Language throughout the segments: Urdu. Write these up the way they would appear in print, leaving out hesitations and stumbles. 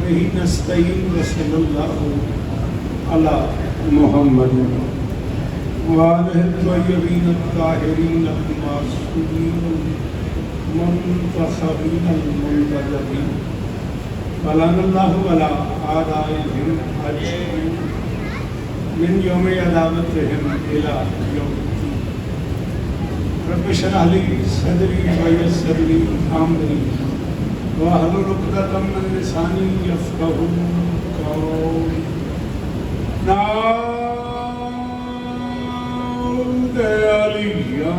وبه نستعين وصلى الله على محمد وآله الطيبين الطاهرين المعصومين المنتخبين المنتجبين ولعن الله على أعدائهم أجمعين من يوم عداوتهم إلى يوم الدين. رب اشرح لي صدري ويسر لي أمري واحلل عقدة من لساني يفقهوا قولي. نعود عليا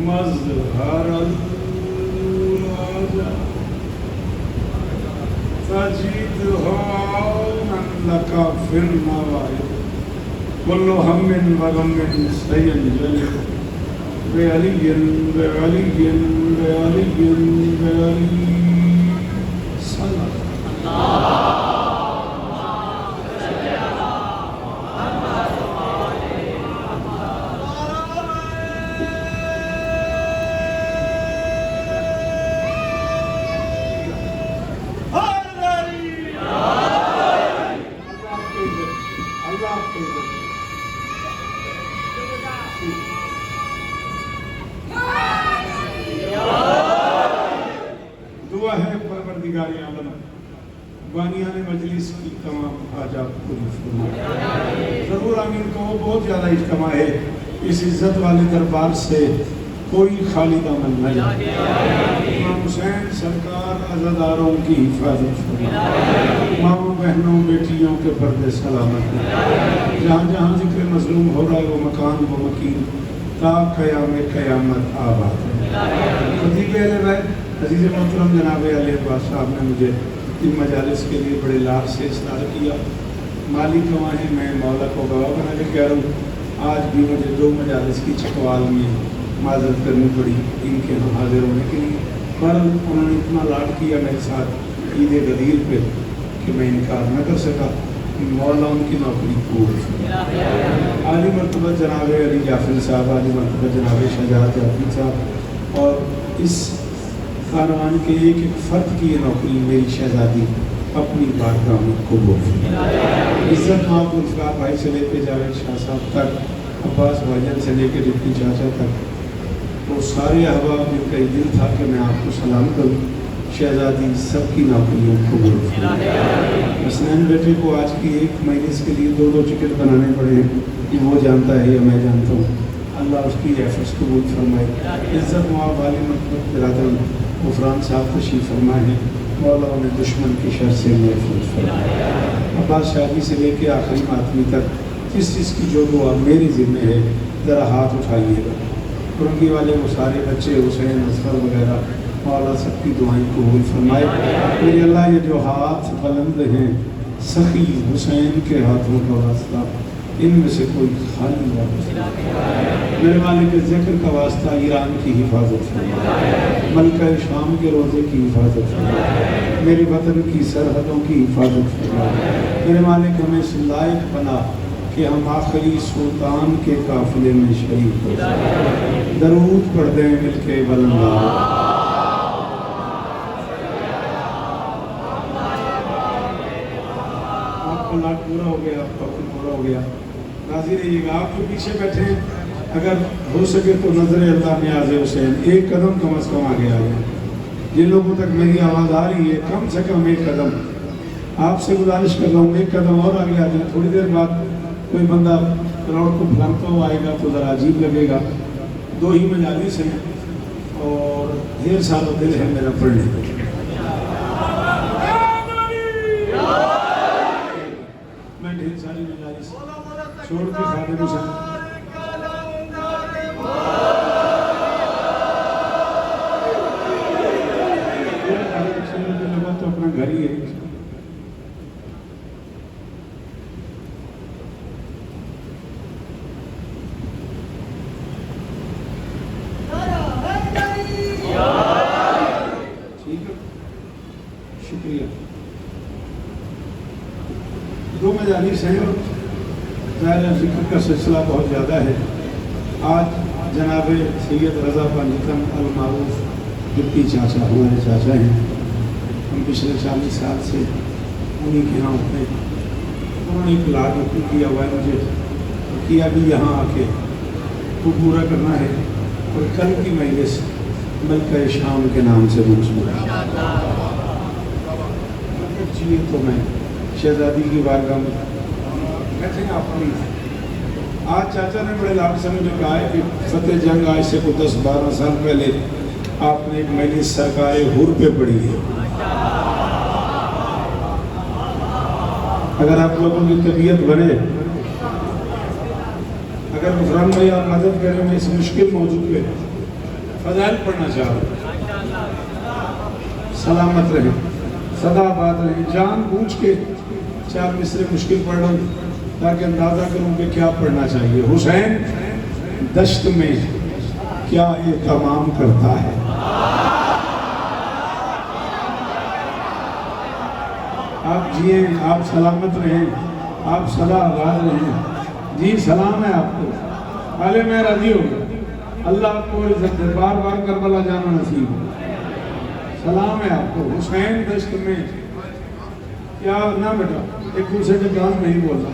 مظهر الوجه تجده عونا لك في النوائب كل هم وغم سينجلي بعلي بعلي بعلي بعلي صلى دعا ہے پروردگار عالم بانیان مجلس کی تمام حاجات پوری فرمائے. ضرور آمین کہو. بہت زیادہ اجتماع ہے اس عزت والے دربار سے کوئی خالی دامن نہیں. امام حسین سرکار عزاداروں کی حفاظت فرمائے. ماؤں بہنوں بیٹیوں کے پردے سلامت ہیں. جہاں جہاں ذکر مظلوم ہو رہا ہے وہ مکان و مکین تا قیام قیامت آباد ہے. خطیب اہل بیت عزیز محترم جناب علی عباس صاحب نے مجھے ان مجالس کے لیے بڑے لاغ سے اصرار کیا. مالی گواہیں میں مولا کو گواہ بنا کے کہہ رہا ہوں. آج بھی مجھے 2 مجالس کی چکوال میں معذرت کرنی پڑی ان کے حاضر ہونے کے لیے. پر انہوں نے اتنا لاڈ کیا میرے ساتھ عید غدیر پہ کہ میں انکار نہ کر سکا. مولا ان کی نوکری پوری. عالی مرتبہ جناب علی جعفر صاحب، عالی مرتبہ جناب شجاعت جعفر صاحب اور اس خاندان کے ایک ایک فرد کی یہ نوکری میری شہزادی اپنی بارگاہ میں قبول فرمائے. عزت ماں گلفار بھائی سے لے کے جاوید شاہ صاحب تک، عباس بھائی سے لے کے ڈپٹی چاچا تک، وہ سارے احباب جن کا یہ دل تھا کہ میں آپ کو سلام کروں، شہزادی سب کی نوکریوں کو قبول فرمائے. حسنین بیٹے کو آج کی 1 مجلس کے لیے 2 ٹکٹ بنانے پڑے ہیں. یہ وہ جانتا ہے یا میں جانتا ہوں. اللہ اس کی ایفرٹس قبول فرمائے. عزت معاف والی مطلب برادر غفران صاحب تشریف فرمائے ہیں. مولا انہیں دشمن کی شر سے محفوظ فرمائے. عباس شادی سے لے کے آخری ماتمی تک جس چیز کی جو دعا میری ذمہ ہے ذرا ہاتھ اٹھائیے گا. کرنگی والے وہ سارے بچے حسین اصغر وغیرہ مولا سب کی دعائیں قبول فرمائے. میرے اللہ یہ جو ہاتھ بلند ہیں سخی حسین کے ہاتھوں کا واسطہ ان میں سے کوئی خالی نہ ہو. میرے مالک کے ذکر کا واسطہ ایران کی حفاظت فرمائے. ملکہ شام کے روزے کی حفاظت فرمائے. میرے وطن کی سرحدوں کی حفاظت فرمائے. میرے مالک ہمیں اس لائق بنا کہ ہم آخری سلطان کے قافلے میں شریک ہو. درود پڑھ دیں مل کے بلندہ. آپ کا لاٹ پورا ہو گیا، آپ کا وقت پورا ہو گیا. راضی رہیے گا. آپ جو پیچھے بیٹھے ہیں اگر ہو سکے تو نظر اللہ نیاز حسین 1 قدم کم از کم آگے آ جائیں. جن لوگوں تک میری آواز آ رہی ہے کم سے کم 1 قدم آپ سے گزارش کر رہا ہوں. 1 قدم اور آگے آ جائیں. تھوڑی دیر بعد کوئی بندہ کراؤڈ کو پھلانتا ہوا آئے گا تو ذرا عجیب لگے گا. 2 ہی مجالس ہیں اور ڈھیر سارا دل ہے میرا پڑھنے کا. میں ڈھیر ساری مجالس چھوڑ کے خادم حسین تو اپنا گھر ہی ہے. ٹھیک ہے، شکریہ. 2 مجالس ہیں. ظاہر ذکر کا سلسلہ بہت زیادہ ہے. آج جناب سید رضا پنجتن المعروف ڈپٹی چاچا ہمارے چاچا ہیں. ہم پچھلے 40 سال سے انہیں کے یہاں ہوتے ہیں. انہوں نے اقلاع حکم کیا ہوا ہے مجھے کہ ابھی یہاں آ کے وہ پورا کرنا ہے. اور کل کی مجلس ملکہ شام کے نام سے منسوب ہے. جی تو میں شہزادی کی بارگاہ میں کہتے ہیں آپ آج چاچا نے بڑے لاکھ سے مجھے کہا ہے کہ فتح جنگ آج سے کوئی 10-12 سال پہلے آپ نے ایک مجلس سرکار حر پہ پڑھی ہے. اگر آپ لوگوں کی طبیعت بنے، اگر غفران بھائی آپ مدد کریں میں اس مشکل موضوع پہ فضائل پڑھنا چاہ رہا ہوں. سلامت رہیں، سدا آباد رہیں. جان بوجھ کے 4 مصرے مشکل پڑھ رہا ہوں تاکہ اندازہ کروں کہ کیا پڑھنا چاہیے. حسین دشت میں کیا اہتمام کرتا ہے؟ آپ جئیں، آپ سلامت رہیں، آپ سدا آباد رہیں. جی سلام ہے آپ کو. پہلے میں راضی ہوں گا. اللہ آپ کو عزت دے، بار بار کربلا جانا نصیب ہو. سلام ہے آپ کو. حسین دشت میں کیا نہ بیٹا ایک دوسرے کے پاس نہیں بولنا،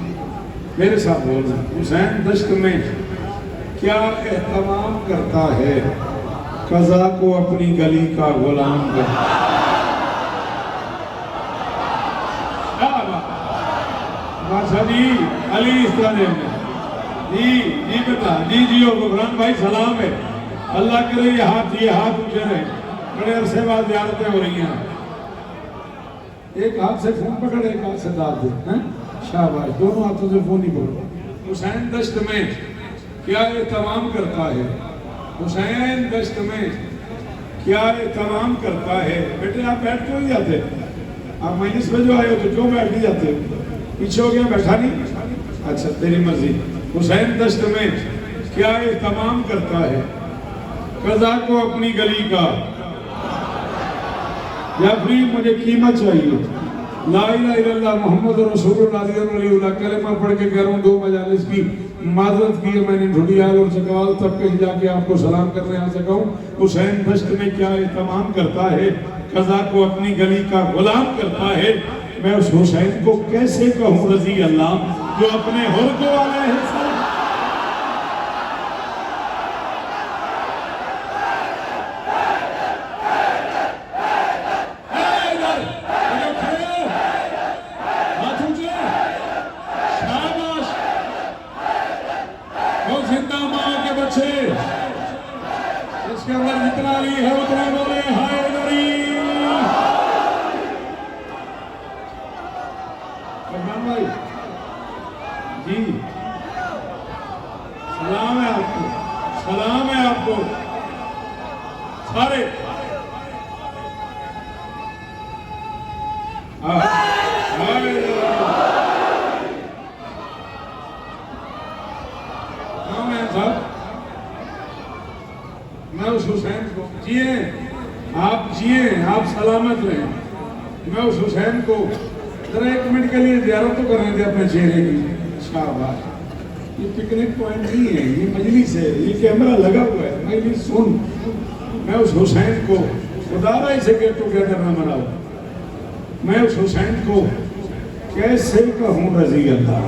میرے ساتھ بولنا. حسین دشت میں کیا اہتمام کرتا ہے؟ قضا کو اپنی گلی کا غلام کرتا ہے. بادشاہ جی علی اس طرح دے جی بتا جی غفران بھائی سلام ہے. اللہ کرے یہ ہاتھ اونچے رہے. بڑے عرصے بعد زیارتیں ہو رہی ہیں. ایک ہاتھ سے فون پکڑ، ایک ہاتھ سے داد دے. شاباش، دونوں ہاتھوں سے فون ہی پکڑو. حسین دشت میں کیا اہتمام کرتا ہے؟ حسین دشت میں کیا اہتمام کرتا ہے؟ بیٹے آپ بیٹھ کیوں نہیں جاتے؟ آپ مجلس میں جو آئے ہو تو کیوں بیٹھ نہیں جاتے؟ پیچھے ہو گیا بیٹھا نہیں؟ اچھا تیری مرضی. حسین دشت میں کیا اہتمام کرتا ہے؟ قضا کو اپنی گلی کا. یا پھر مجھے قیمت چاہیے. لا الہ الا اللہ محمد رسول اللہ علیہ اللہ کلمہ پڑھ کے کہہ رہا ہوں 2 مجالس کی معذرت کی ہے میں نے ڈھونڈیال اور سکوال تب کہیں جا کے آپ کو سلام کرنے آ سکا ہوں. حسین دشت میں کیا اہتمام کرتا ہے؟ قضا کو اپنی گلی کا غلام کرتا ہے. میں اس حسین کو کیسے کہوں رضی اللہ جو اپنے حر کو علیہ السلام. اس کے اندر جتنا علی ہے اتنا بولے حیدری. فرمان بھائی جی سلام ہے آپ کو. سلام ہے آپ کو سارے. نام ہے صاحب. میں اس حسین کو جئیں آپ سلامت رہیں. میں اس حسین کو ذرا 1 منٹ کے لیے زیارت تو کرنے دے اپنے چہرے کی. شاباش. یہ پکنک پوائنٹ نہیں ہے، یہ مجلس ہے، یہ کیمرہ لگا ہوا ہے. مجلس سن. میں اس حسین کو خدا رہا اسے گیٹ ٹوگیدر نہ مناؤ. میں اس حسین کو کیسے کہوں رضی اللہ.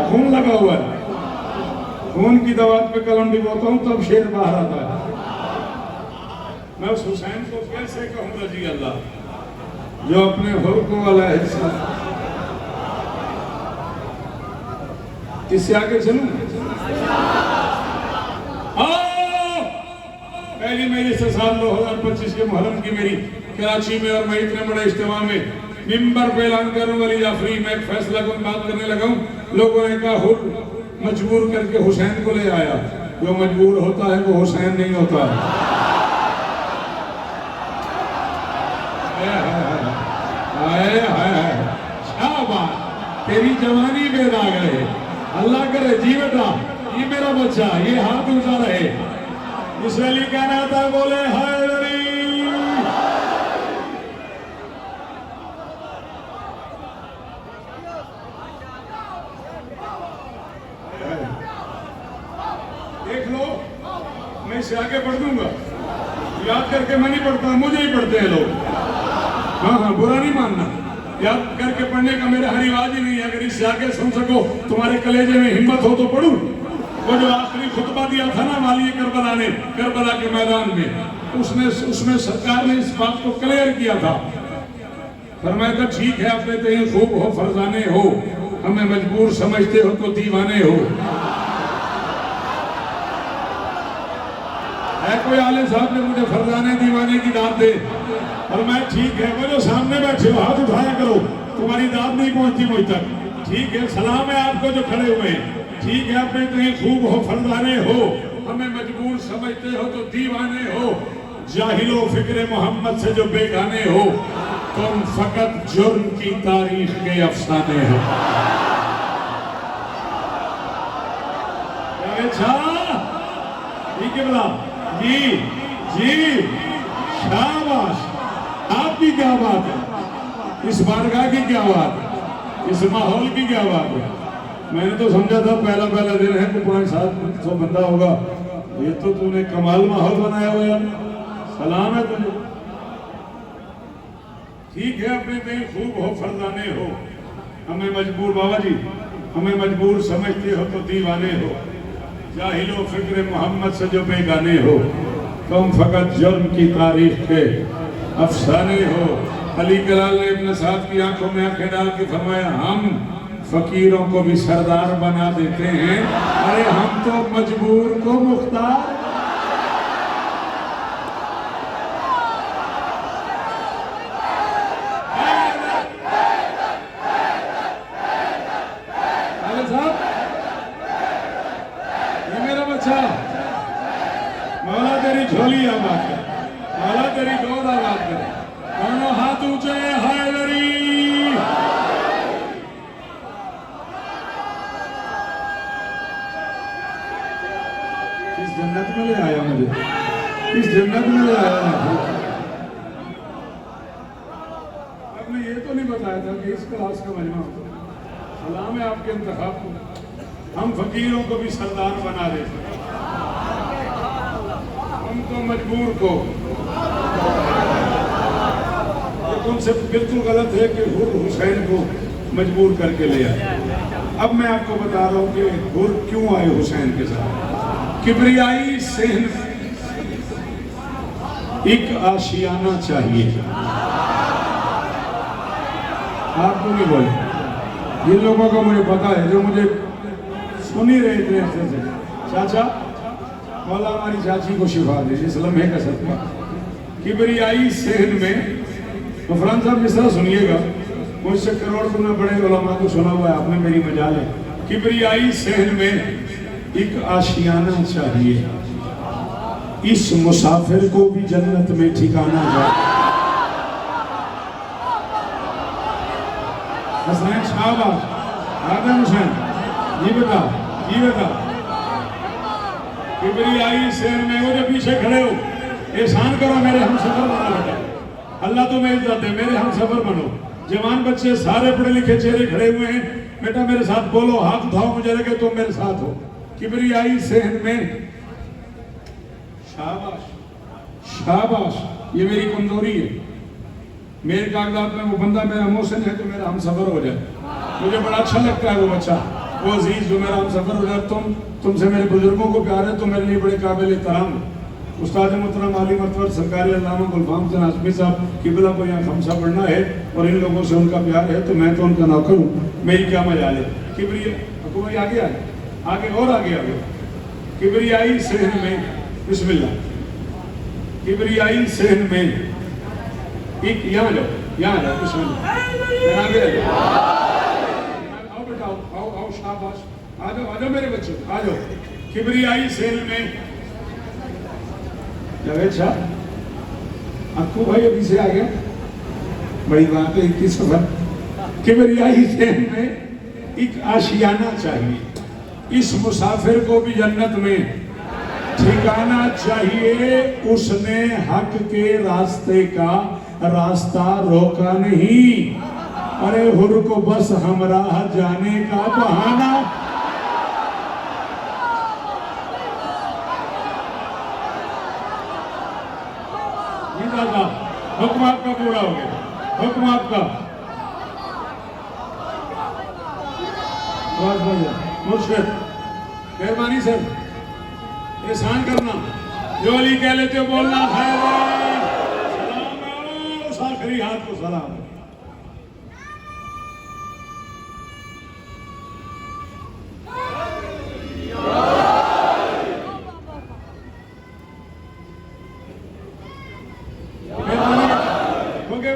خون لگا ہوا ہے. خون کی دوات پہ قلم ڈبوتا ہوں تب شیر باہر آتا ہے. میں اس حسین کو کیسے کہوں رضی اللہ جو اپنے حر کو علیہ السلام. اس سے آگے چلوں. پہلی میری سے سال 2025 کے محرم کی میری کراچی میں اور میں اتنے بڑے اجتماع میں ممبر پہ اعلان کروں ولی جعفری میں ایک فیصلہ کن بات کرنے لگا ہوں. لوگوں نے کہا حر مجبور کر کے حسین کو لے آیا. جو مجبور ہوتا ہے وہ حسین نہیں ہوتا ہے. شاباش تیری جوانی بے داغ رہے. اللہ کرے جی بیٹا یہ میرا بچہ یہ ہاتھ اونچا رہے. جس علی کہنا تھا بولے حیدری. دیکھ لو میں اسے آگے پڑھ دوں گا، یاد کر کے میں نہیں پڑھتا، مجھے ہی پڑھتے ہیں لوگ. ہاں برا نہیں ماننا، یاد کر کے پڑھنے کا میرا ہر رواج ہی نہیں ہے. اگر اس سے آگے سن سکو، تمہارے کلیجے میں ہمت ہو تو پڑھوں. وہ جو آخری خطبہ دیا تھا نا والی کربلا نے، کربلا کے میدان میں، اس میں سرکار نے اس بات کو کلیئر کیا تھا. فرمایا تھا ٹھیک ہے آپ کہتے ہیں خوب ہو فرزانے ہو، ہمیں مجبور سمجھتے ہو تو دیوانے ہو. ہے کوئی عالم صاحب نے مجھے فرزانے دیوانے کی داد دے؟ اور میں ٹھیک ہے، وہ جو سامنے بیٹھے ہو ہاتھ اٹھایا کرو، تمہاری داد نہیں پہنچتی مجھ تک. ٹھیک ہے، سلام ہے آپ کو جو کھڑے ہوئے ہیں. ٹھیک ہے، آپ کہتے ہیں خوب ہو فرزانے ہو، ہمیں مجبور سمجھتے ہو تو دیوانے ہو. جاہل و فکر محمد سے جو بیگانے ہو، تم فقط جرم کی تاریخ کے افسانے ہو. اچھا ٹھیک ہے بلا جی جی شاباش. آپ کی کیا بات ہے، اس بارگاہ کی کیا بات ہے، اس ماحول کی کیا بات ہے. میں نے تو سمجھا تھا پہلا دن ہے تو 500-700 بندہ ہوگا. یہ تو تم نے کمال ماحول بنایا ہوا ہے. سلام ہے تجھے. ٹھیک ہے، اپنے دل خوب ہو فرزانے ہو، ہمیں مجبور بابا جی ہمیں مجبور سمجھتے ہو تو دیوانے ہو. جاہل و فکر محمد سے جو بیگانے ہو، تم فقط جرم کی تاریخ کے افسانے ہو. علی کلال نے اپنے ساتھ کی آنکھوں میں آنکھیں ڈال کے فرمایا ہم فقیروں کو بھی سردار بنا دیتے ہیں، ارے ہم تو مجبور کو مختار. مولا تیری جھولی آباد کر، مولا تیری گود آباد کر. دونوں ہاتھ اونچے حیدری. اس جنت میں لے آیا مجھے، اس جنت میں لے آیا. اب نے یہ تو نہیں بتایا تھا کہ اس کلاس کا مجمع ہوتا. سلام ہے آپ کے انتخاب کو. ہم فقیروں کو بھی سردار بنا دیتے ہیں، ہم تو مجبور کو. ان سے بالکل غلط ہے کہ حر حسین کو مجبور کر کے لے آئے. اب میں آپ کو بتا رہا ہوں کہ حر کیوں آئے حسین کے ساتھ. کبریائی صحن ایک آشیانہ چاہیے. آپ کو نہیں بولے، یہ لوگوں کو مجھے پتا ہے جو مجھے سنی رہے تھے ایسے سے. چاچا مولا ہماری چاچی کو شفا دے اس لمحے کا صدقہ. کبریائی صحن میں غفران صاحب جس طرح سنیے گا، مجھ سے کروڑ گنا بڑے علماء کو سنا ہوا ہے آپ نے، میری مجال ہے. کبریائی صحن میں ایک آشیانہ چاہیے، اس مسافر کو بھی جنت میں ٹھکانا چاہیے. حسین شاباش. آدم حسین جی بتا جی بتا. کبریائی صحن میں وہ جو پیچھے کھڑے ہو، احسان کرو میرے ہم سفر بنو. بیٹا اللہ تمہیں عزت دے، میرے ہم سفر بنو. جوان بچے سارے پڑھے لکھے چہرے کھڑے ہوئے ہیں، بیٹا میرے ساتھ بولو، ہاتھ اٹھاؤ، مجھے لگے تم میرے ساتھ ہو. کبریائی صحن میں شاباش شاباش. یہ میری کمزوری ہے، میرے کاغذات میں وہ بندہ میرا محسن ہے تو میرا ہم سفر ہو جائے. مجھے بڑا اچھا لگتا ہے وہ بچہ، وہ عزیز جو میرا ہم سفر ہو جائے. تم سے میرے بزرگوں کو پیار ہے تو میرے لیے بڑے قابل احترام. استاد محترم عالی مرتبہ سرکاری علامہ گلفام حسین ہاشمی صاحب قبلہ کو یہاں خمسہ پڑھنا ہے اور ان لوگوں سے ان کا پیار ہے تو میں تو ان کا نوکر ہوں، میری کیا مجال ہے. حکومت آگے آگے اور آگے آگے. کبریائی صحن میں بسم اللہ. کبریائی صحن میں ایک یہاں جاؤ بسم اللہ. آگے آؤ بیٹا آؤ شاباش. آ جاؤ میرے بچے آ جاؤ. کبریائی صحن میں جاوید شاہ اکو بھائی ابھی سے آ گیا، بڑی بات ہے. 21 سفر. کبریائی صحن میں ایک آشیانہ چاہیے، اس مسافر کو بھی جنت میں ٹھکانا چاہیے. اس نے حق کے راستے کا راستہ روکا نہیں، ارے حر کو بس ہمراہ جانے کا بہانہ. حکم آپ کا پورا ہو گیا، حکم آپ کا۔ مرشد مہربانی سر احسان کرنا، جو علی کہہ لیتے ہو بولنا خیر ہے، سلام ہے، اس آخری ہاتھ کو سلام ہے۔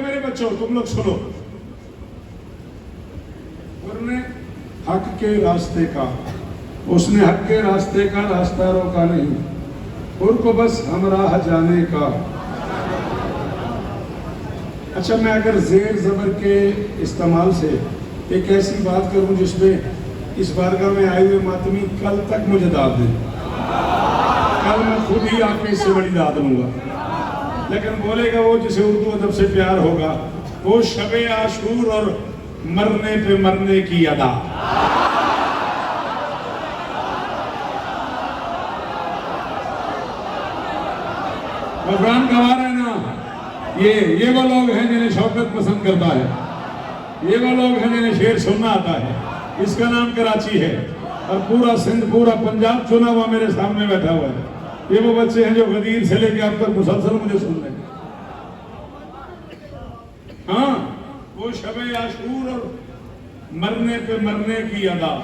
میرے بچوں تم لوگ سنو، ورنہ حق کے راستے کا، اس نے حق کے راستے کا راستہ روکا نہیں، ان کو بس ہمراہ جانے کا۔ اچھا میں اگر زیر زبر کے استعمال سے ایک ایسی بات کروں جس میں اس بارگاہ میں آئے ہوئے ماتمی کل تک مجھے داد دیں، کل میں خود ہی آپ کو اس سے بڑی داد لوں گا، لیکن بولے گا وہ جسے اردو ادب سے پیار ہوگا، وہ شب عاشور اور مرنے پہ مرنے کی ادا۔ غفران گوار ہے نا، یہ وہ لوگ ہیں جنہیں شوکت پسند کرتا ہے، یہ وہ لوگ ہیں جنہیں شعر سننا آتا ہے، اس کا نام کراچی ہے، اور پورا سندھ پورا پنجاب چنا ہوا میرے سامنے بیٹھا ہوا ہے۔ یہ وہ بچے ہیں جو غدیر سے لے کے اب تک مسلسل مجھے سن رہے ہیں۔ ہاں وہ شب عاشور اور مرنے پہ مرنے کی ادا،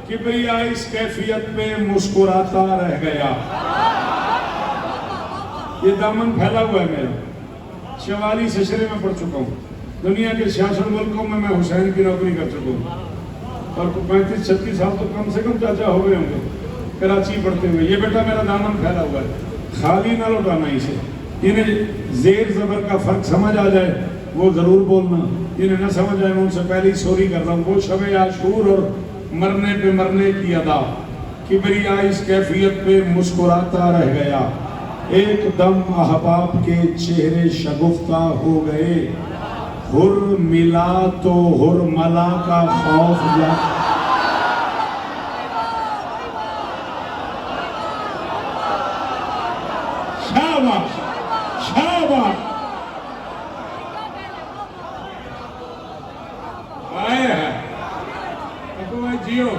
کبریا اس کیفیت پہ مسکراتا رہ گیا۔ یہ دامن پھیلا ہوا ہے میرا، 44 عشرے میں پڑھ چکا ہوں، دنیا کے 66 ملکوں میں حسین کی نوکری کر چکا ہوں، اور 35-36 سال تو کم سے کم چاچا ہو گئے ہوں گے کراچی پڑھتے ہوئے۔ یہ بیٹا میرا دامن پھیلا ہوا ہے، خالی نہ لوٹانا اسے۔ انہیں زیر زبر کا فرق سمجھ آ جائے وہ ضرور بولنا، انہیں نہ سمجھ آئے میں ان سے پہلے ہی سوری کر رہا ہوں۔ وہ شب عاشور اور مرنے پہ مرنے کی ادا، کبریا اس کیفیت پہ مسکراتا رہ گیا، ایک دم احباب کے چہرے شگفتہ ہو گئے، ہر ملا تو ہر ملا کا خوف جا۔ شاباش شاباش، آئے ہیں حکومت جیو،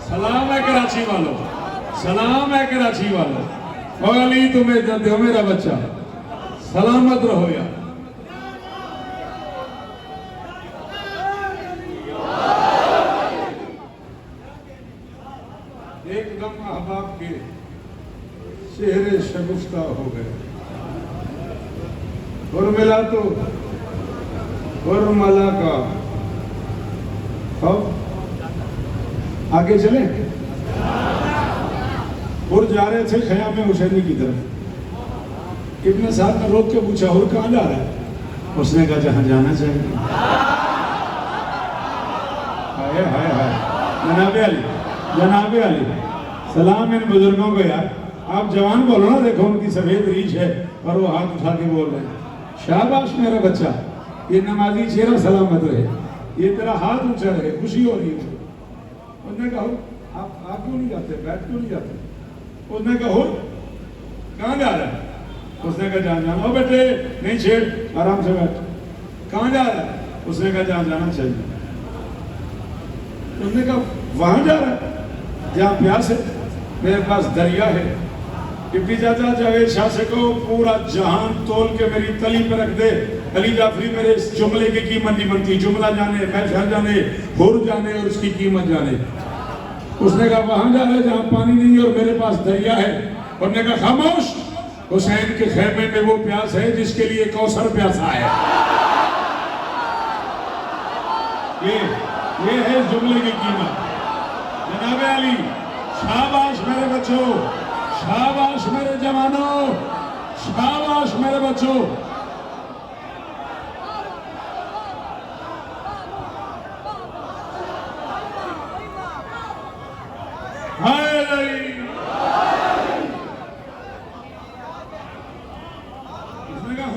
سلام ہے کراچی والوں، سلام ہے کراچی والوں، علی تمہیں جد ہو میرا بچہ، سلامت رہو یا۔ ایک دم احباب کے چہرے شگفتہ ہو گئے، اور ملا تو اور ملا کا خوف۔ آگے چلیں، اور جا رہے تھے خیام حسینی کی طرف، ابن سعد نے روک کے پوچھا اور کہاں جا رہا ہے؟ اس نے کہا جہاں جانا چاہیے۔ ہائے ہائے ہائے، جناب علی، جناب علی، سلام ان بزرگوں کو یار، آپ جوان بولو نا، دیکھو ان کی سفید ریش ہے اور وہ ہاتھ اٹھا کے بول رہے ہیں۔ شاباش میرا بچہ، یہ نمازی چہرہ سلامت رہے، یہ تیرا ہاتھ اونچا رہے، خوشی ہو رہی ہے۔ اس نے کہا آپ کیوں نہیں جاتے، بیٹھ کیوں نہیں جاتے؟ اس نے کہا کہاں جا رہا ہے؟ اس نے کہا جہاں جانا۔ او بیٹے نہیں چھیڑ، آرام سے بیٹھ۔ کہاں جا رہا ہے؟ اس نے کہا جہاں جانا چاہیے۔ اس نے کہا وہاں جا رہا ہے جہاں پیاس ہے، میرے پاس دریا ہے۔ ٹپی چاچا جاوید شاہ سے کہو پورا جہان تول کے میری تلی پہ رکھ دے، علی جعفری میرے اس جملے کی قیمت نہیں بنتی، جملہ جانے، محفل جانے، حر جانے اور اس کی قیمت جانے۔ اس نے کہا وہاں جا رہے جہاں پانی نہیں اور میرے پاس دریا ہے۔ اور نے کہا خاموش، حسین کے خیمے میں وہ پیاس ہے جس کے لیے کوثر پیاسا ہے۔ یہ ہے اس جملے کی قیمت۔ جناب علی، شاباش میرے بچوں، شاباش میرے جوانوں، شاباش میرے بچوں۔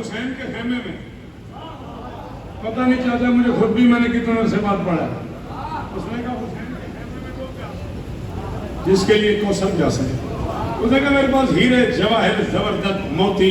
حسین کے خیمے میں پتہ نہیں چاہتا مجھے خود بھی میں نے کتنے سے بات پڑھا۔ اس نے کہا حسین کے خیمے میں وہ پیاس جس کے لیے کوثر پیاسا ہے۔ اس نے کہا میرے پاس ہیرے جواہر زبردست موتی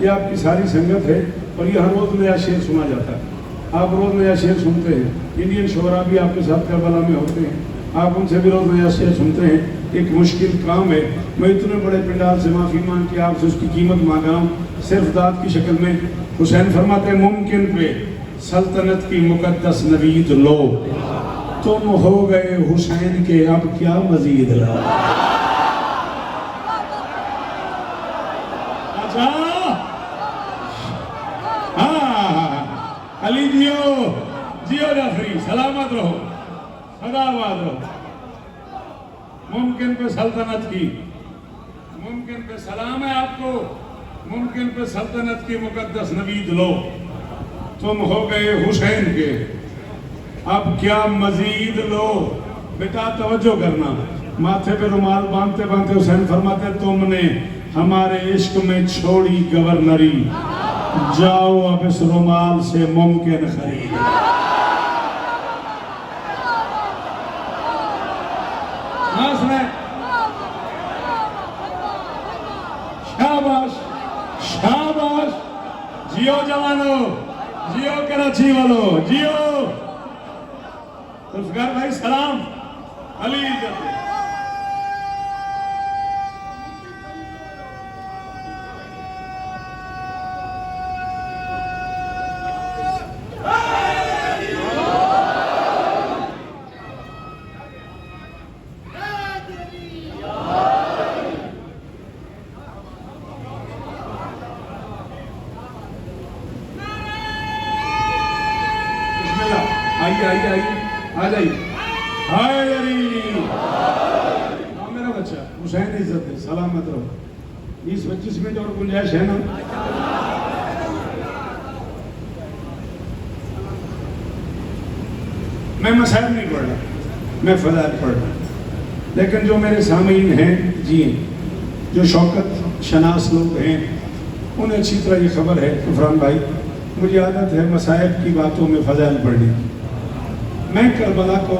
یہ آپ کی ساری سنگت ہے اور یہ ہر روز نیا شعر سنا جاتا ہے. آپ روز نیا شعر سنتے ہیں. انڈین شعراء بھی آپ کے ساتھ کربلا میں ہوتے ہیں, آپ ان سے بھی روز نیا شعر سنتے ہیں. ایک مشکل کام ہے. میں اتنے بڑے پنڈال سے معافی مانگ کے آپ سے اس کی قیمت مانگ رہا ہوں صرف داد کی شکل میں. حسین فرماتے ہیں ممکن پہ سلطنت کی مقدس نوید لو, تم ہو گئے حسین کے اب کیا مزید لا. اچھا علی جیو جیو جعفری سلامت رہو سدا آباد رہو. ممکن پہ سلطنت کی, ممکن پہ سلام ہے آپ کو, ممکن پہ سلطنت کی مقدس نوید لو, تم ہو گئے حسین کے اب کیا مزید لو. بیٹا توجہ کرنا, ماتھے پہ رومال باندھتے باندھتے حسین فرماتے تم نے ہمارے عشق میں چھوڑی گورنری, جاؤ اب اس رومال سے ممکن خرید. شاباش شاباش, جیو جوانو, جیو کراچی والو, جیو. ذوالفقار بھائی سلام. علی عزت میرا بچہ حسین عزت ہے, سلامت رہو. 20-25 منٹ اور گنجائش ہے نا. میں مسائل نہیں پڑھ رہا, میں فضائل پڑھ رہا, لیکن جو میرے سامعین ہیں جی, جو شوکت شناس لوگ ہیں, انہیں اچھی طرح یہ خبر ہے. غفران بھائی مجھے عادت ہے مسائل کی باتوں میں فضائل پڑھنے کی. میں کربلا کو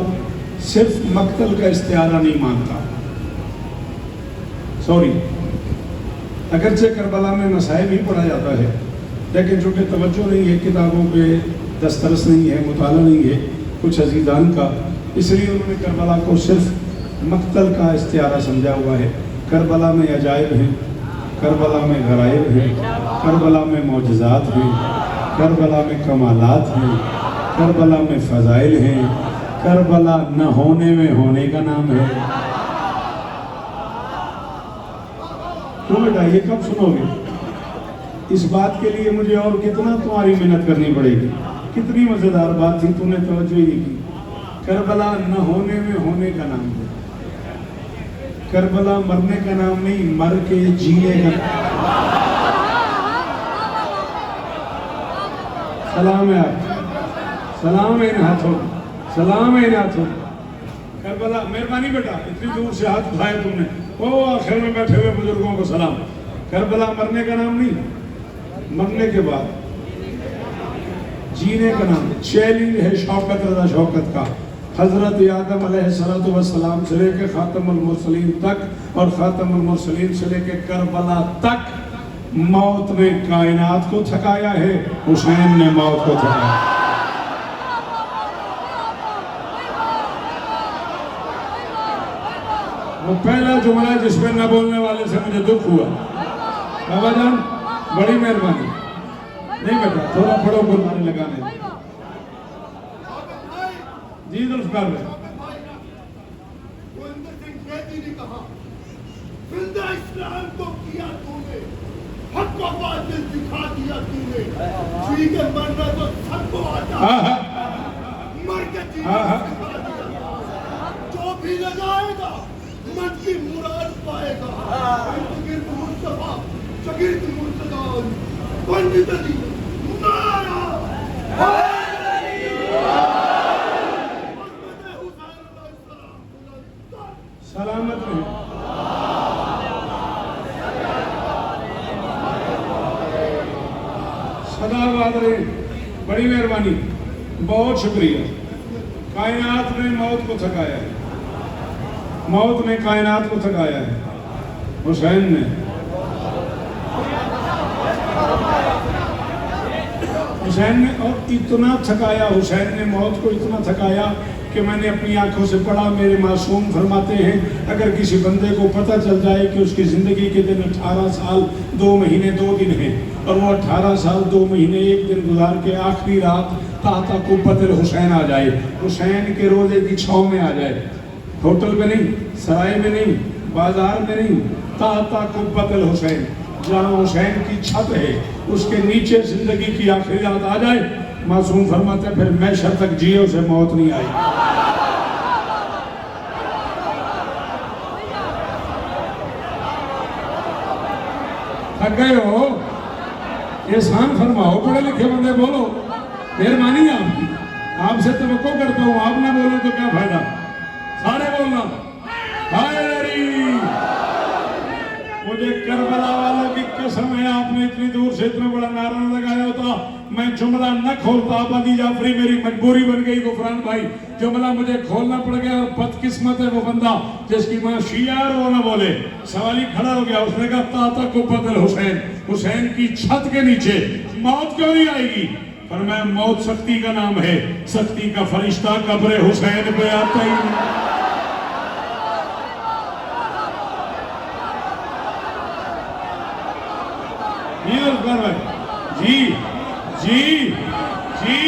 صرف مقتل کا استعارہ نہیں مانتا, سوری. اگرچہ کربلا میں مسائل ہی پڑھا جاتا ہے, لیکن چونکہ توجہ نہیں ہے, کتابوں پہ دسترس نہیں ہے, مطالعہ نہیں ہے کچھ عزیزان کا, اس لیے انہوں نے کربلا کو صرف مقتل کا استعارہ سمجھا ہوا ہے. کربلا میں عجائب ہیں, کربلا میں غرائب ہیں, کربلا میں معجزات ہیں, کربلا میں کمالات ہیں, کربلا میں فضائل ہیں, کربلا نہ ہونے میں ہونے کا نام ہے. کیوں بیٹا یہ کب سنو گے؟ اس بات کے لیے مجھے اور کتنا تمہاری محنت کرنی پڑے گی. کتنی مزیدار بات تھی, تم نے توجہ ہی نہیں کی. کربلا نہ ہونے میں ہونے کا نام ہے. کربلا مرنے کا نام نہیں, مر کے جینے کا نام. سلام ہے آپ, سلام ہے ان ہاتھوں, سلام ہے ان ہاتھوں. کربلا مہربانی بیٹا, اتنی دور سے ہاتھ اٹھائے تم نے, وہ آخر میں بیٹھے ہوئے بزرگوں کو سلام. کربلا مرنے کا نام نہیں, مرنے کے بعد جینے کا نام. چیلنج ہے شوکت رضا شوکت کا. حضرت آدم علیہ السلام سے لے کے خاتم المرسلین تک اور خاتم المرسلین سے لے کے کربلا تک موت نے کائنات کو تھکایا ہے, حسین نے موت کو تھکایا. وہ پہلا جملہ جس پہ نہ بولنے والے سے مجھے دکھ ہوا. بابا جان بڑی مہربانی, نہیں بیٹا تھوڑا پڑھو گرمانے لگانے. جی ذوالفقار بھائی, زندہ اسلام کو کیا تو نے, حق و باطل دکھا دیا تو نے. ٹھیک ہے مرنا تو سب کو آتا ہے, مر کے جینا سکھا دیا. جو بھی لگائے گا من کی مراد پائے گا. شگرد مصطفیٰ, شگرد مرتضی, پنڈت علی, نعرہ سلامت رہے. صدا آباد رہے. بڑی مہربانی, بہت شکریہ. کائنات نے موت کو تھکایا ہے, موت نے کائنات کو تھکایا ہے, حسین نے. حسین نے اور اتنا تھکایا، حسین نے موت کو اتنا تھکایا کہ میں نے اپنی آنکھوں سے پڑھا، میرے معصوم فرماتے ہیں اگر کسی بندے کو پتہ چل جائے کہ اس کی زندگی کے دن 18 سال 2 مہینے 2 دن ہیں اور وہ 18 سال 2 مہینے 1 دن گزار کے آخری رات تحت قبۃ الحسین آ جائے، حسین کے روضے کی چھاؤں میں آ جائے، ہوٹل میں نہیں، سرائے میں نہیں، بازار میں نہیں، تحت قبۃ الحسین، جہاں حسین کی چھت ہے اس کے نیچے زندگی کی آخری رات آ جائے، معصوم فرماتے ہیں پھر محشر تک جیے اسے موت نہیں آئی۔ تھک گئے ہو؟ احسان فرماؤ، پڑھے لکھے بندے بولو، مہربانی آپ کی، آپ سے توقع کرتا ہوں، آپ نہ بولو تو کیا فائدہ، سارے بولنا، حیدری، مجھے کربلا والوں کی قسم ہے آپ نے اتنی دور سے اتنا بڑا نعرہ نہ لگایا ہوتا میں جملہ نہ کھولتا، آبادی جعفری میری مجبوری بن گئی، غفران بھائی جملہ مجھے کھولنا پڑ گیا، اور بدقسمت ہے وہ بندہ جس کی ماں شیعہ ہے وہ نہ بولے، سوال ہی کھڑا ہو گیا، اس نے کہا تحت قبۃ الحسین، حسین کی چھت کے نیچے موت کیوں نہیں آئے گی؟ فرمایا موت سختی کا نام ہے، سختی کا فرشتہ قبر حسین پہ آتا ہی نہیں۔ جی جی جی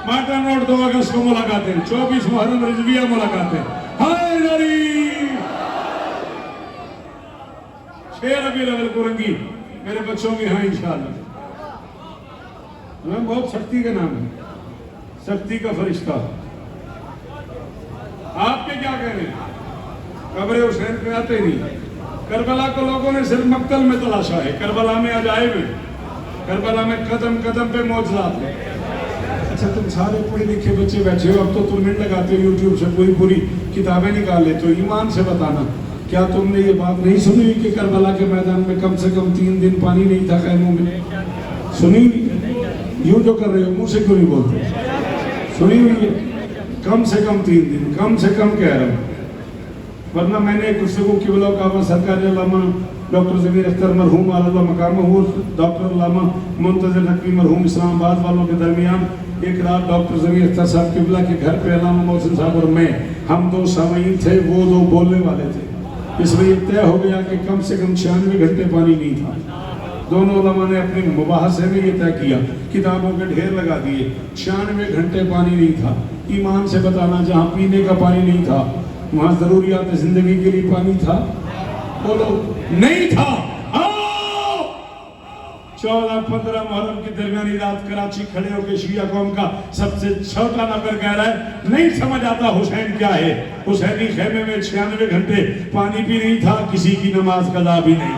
ماٹا نوٹ 2 اگست کو ملاقاتیں، 24 محرم رضویہ ملاقاتیں، حیدری 6 ربیع الاول کرنگی میرے بچوں کی ہاں انشاءاللہ۔ میں بہت سختی کا نام ہے، سختی کا فرشتہ۔ آپ کے کیا کہہ رہے ہیں؟ قبر حسین پہ آتے نہیں، کربلا کو لوگوں نے صرف مقتل میں تلاشا ہے، کربلا میں عجائب ہیں، کربلا میں قدم قدم پہ معجزات ہیں۔ اچھا تم سارے پڑھے لکھے بچے بیٹھے ہو، اب تو تم منٹ لگاتے ہو یوٹیوب سے پوری کتابیں نکال لیتے ہو، ایمان سے بتانا کیا تم نے یہ بات نہیں سنی ہوئی کہ کربلا کے میدان میں کم سے کم 3 دن پانی نہیں تھا خیموں میں؟ سنی ہوئی؟ یوں جو کر رہے ہو منہ سے کیوں نہیں بولتے؟ سنی ہوئی ہے؟ کم سے کم 3 دن، کم سے کم کہہ رہا ہوں، ورنہ میں نے گفتگو کی بلاؤ کہا سرکار علامہ ڈاکٹر ضمیر اختر مرحوم اللہ مقامہ، ڈاکٹر علامہ منتظر نقوی مرحوم اسلام آباد والوں کے درمیان ایک رات ڈاکٹر ضمیر اختر صاحب قبلہ کے گھر پہ علامہ محسن صاحب اور میں، ہم 2 سامعین تھے، وہ 2 بولنے والے تھے، اس میں یہ طے ہو گیا کہ کم سے کم 96 گھنٹے پانی نہیں تھا۔ دونوں علماء نے اپنے مباحثے میں یہ طے کیا، کتابوں کے ڈھیر لگا دیے، 96 گھنٹے پانی نہیں تھا۔ ایمان سے بتانا جہاں پینے کا پانی نہیں تھا وہاں ضروریات زندگی کے لیے پانی تھا؟ بولو نہیں تھا۔ 14-15 محرم کی درمیانی رات کراچی کھڑے ہو کے شیعہ قوم کا سب سے چھوٹا نفر کہہ رہا ہے نہیں سمجھ آتا حسین کیا ہے، حسینی خیمے میں 96 گھنٹے پانی بھی نہیں تھا، کسی کی نماز قضا بھی نہیں۔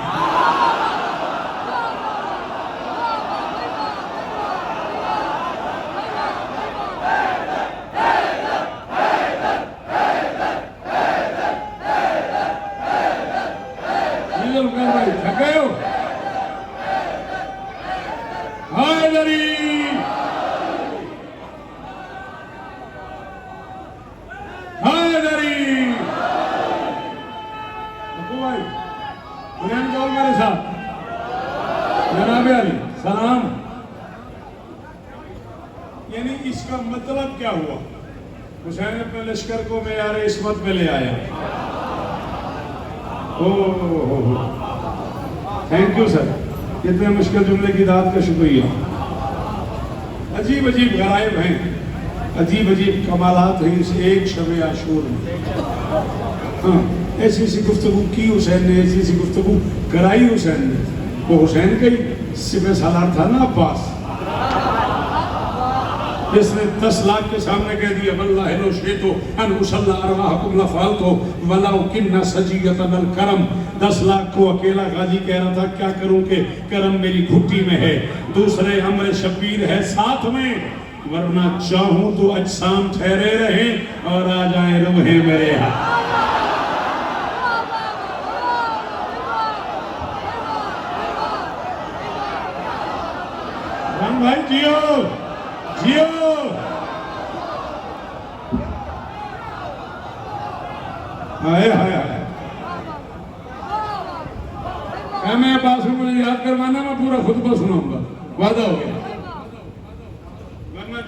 سلام، یعنی اس کا مطلب کیا ہوا؟ حسین اپنے لشکر کو معیار عصمت میں لے آیا۔ تھینک یو سر، اتنے مشکل جملے کی داد کا شکریہ۔ عجیب عجیب غرائب ہیں، عجیب عجیب کمالات ہیں اس ایک شب عاشور میں۔ ہاں ایسی سی گفتگو کی حسین نے، ایسی سی گفتگو کرائی حسین نے۔ وہ حسین کا ہی سپہ سالار تھا نا عباس، جس نے 10 لاکھ کے سامنے کہہ دیا واللہ لو شئتو ان اصلی ارواحکم لفعلتو ولو کن سجیۃ الکرم۔ 10 لاکھ کو اکیلا غازی کہہ رہا تھا کیا کروں کہ کرم میری گھٹی میں ہے، دوسرے امر شبیر ہے ساتھ میں، ورنہ چاہوں تو اجسام ٹھہرے رہیں اور آ جائیں روحیں میرے ہاں۔ بھائی جیو جیو، ہائے ہائے ہائے، میں عباس کو مجھے یاد کروانا، میں پورا خطبہ سناؤں گا، وعدہ ہو گیا۔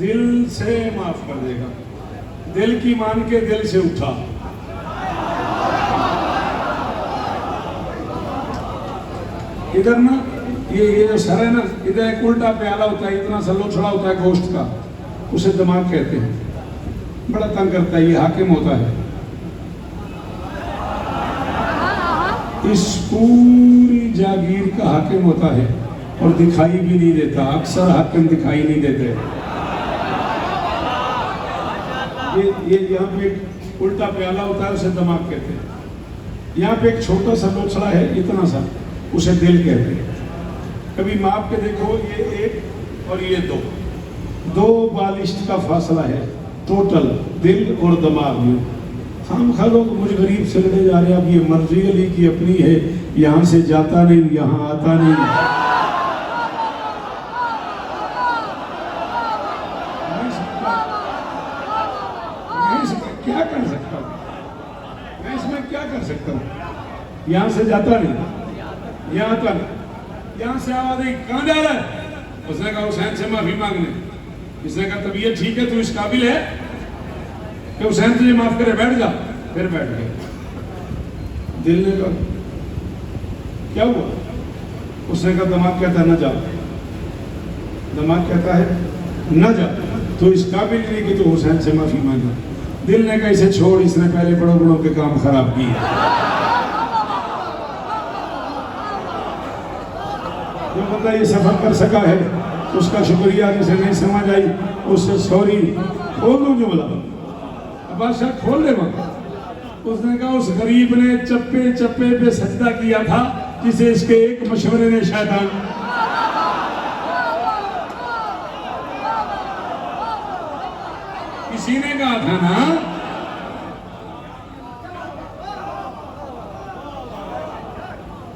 دل سے معاف کر دے گا. دل کی مان کے دل سے اٹھا. ادھر نا یہ جو سر ہے نا, ادھر ایک الٹا پیالہ ہوتا ہے, اتنا سا لوچڑا ہوتا ہے گوشت کا, اسے دماغ کہتے ہیں. بڑا تنگ کرتا ہے, یہ حاکم ہوتا ہے. اس پوری جاگیر کا حاکم ہوتا ہے اور دکھائی بھی نہیں دیتا. اکثر حاکم دکھائی نہیں دیتے. یہ یہاں پہ ایک الٹا پیالہ ہوتا ہے, اسے دماغ کہتے ہیں. یہاں پہ ایک چھوٹا سا لوچڑا ہے اتنا سا, اسے دل کہتے ہیں. کبھی ماپ کے دیکھو, یہ ایک اور یہ دو بالشت کا فاصلہ ہے ٹوٹل دل اور دماغ میں. ہم لوگ مجھے غریب سے لڑے جا رہے ہیں. اب یہ مرضی علی کی اپنی ہے, یہاں سے جاتا نہیں, یہاں آتا نہیں. کیا کر سکتا ہوں میں, اس میں کیا کر سکتا ہوں؟ یہاں سے جاتا نہیں, یہاں آتا نہیں. یہاں سے آواز آئی, کہاں جا رہا ہے؟ اس نے کہا حسین سے معافی مانگنے. اس نے کہا طبیعت ٹھیک ہے, تو اس قابل ہے کہ حسین تجھے معاف کرے, بیٹھ جا. پھر بیٹھ گئے. دل نے کہا کیا ہوا؟ اس نے کہا دماغ کہتا ہے نہ جا. دماغ کہتا ہے نہ جا, تو اس قابل نہیں کہ تو حسین سے معافی مانگا. دل نے کہا اسے چھوڑ, اس نے پہلے بڑوں بڑوں کے کام خراب کیے. جو بندہ یہ سفر کر سکا ہے اس کا شکریہ, جسے نہیں سمجھ آئی اس سے سوری. کھول دوں جملہ, بادشاہ کھول لے وقت. اس نے کہا اس غریب نے چپے چپے پہ سجدہ کیا تھا جسے اس کے ایک مشورے نے شیطان. کسی نے کہا تھا نا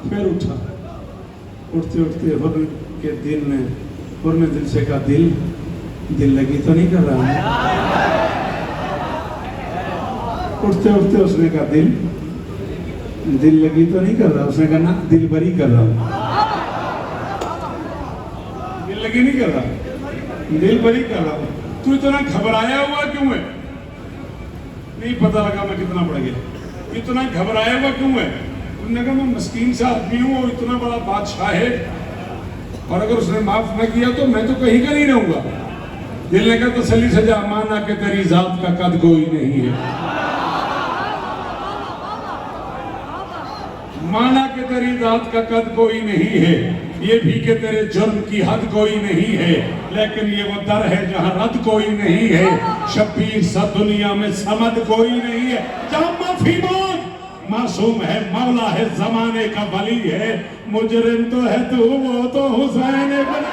پھر اٹھا. اٹھتے اٹھتے حر کے دل نے, حر نے دل سے کہا دل لگی تو نہیں کر رہا. اٹھتے اٹھتے اس نے کہا دل لگی تو نہیں کر رہا. اس نے کہا نا دل بری کر رہا ہوں. دل لگی نہیں کر رہا, دل بری کر رہا ہوں. تو اتنا گھبرایا ہوا کیوں ہے؟ نہیں پتہ لگا میں کتنا بڑھ گیا. اتنا گھبرایا ہوا کیوں ہے؟ انہوں نے کہا میں مسکین سے آدمی ہوں, اور اتنا بڑا بادشاہ ہے, اور اگر اس نے معاف نہ کیا تو میں تو کہیں کا نہیں رہوں گا. دل نے کہا تسلی سے جا, مانا کہ تیری ذات کا قد کوئی نہیں ہے. مانا کہ تیری ذات کا قد کوئی نہیں ہے, یہ بھی کہ تیرے جرم کی حد کوئی نہیں ہے, لیکن یہ وہ در ہے جہاں رد کوئی نہیں ہے. شبیر سا دنیا میں سمد کوئی نہیں ہے. جہاں معافی مانگ, معصوم ہے, مولا ہے, زمانے کا ولی ہے. مجرم تو ہے تو, وہ تو حسین ابن.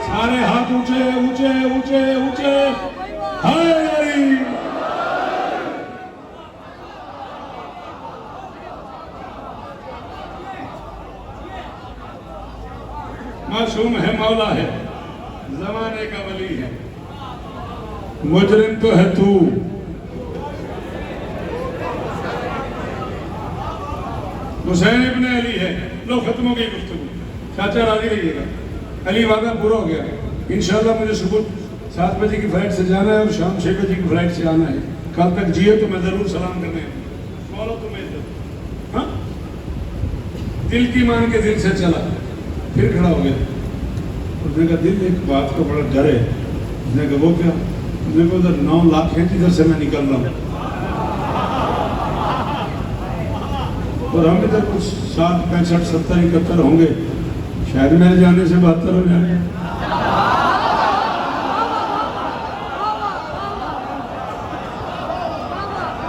سارے ہاتھ اونچے اونچے اونچے اونچے. ہائے معصوم ہے, مولا ہے, زمانے کا ولی ہے. مجرم تو ہے تو, حسین ابن علی ہے. لو ختم ہو گئی گفتگو. چاچا راضی رہیے گا, علی وعدہ پورا ہو گیا. انشاءاللہ مجھے صبح 7 بجے کی فلائٹ سے جانا ہے اور شام 6 بجے کی فلائٹ سے آنا ہے. کل تک جیے تو میں ضرور سلام کرنے ہیں. بولو تو میں ہاں, دل کی مان کے دل سے چلا, پھر کھڑا ہو گیا. اس نے کہا دل ایک بات کا بڑا ڈر ہے. اس نے کہا وہ کیا؟ اس نے کہا ادھر 9 لاکھ ہیں جدھر سے میں نکل رہا ہوں, اور ہم ادھر کچھ 60 65 70 71 ہوں گے. شاید میرے جانے سے 72 ہو جائیں گے.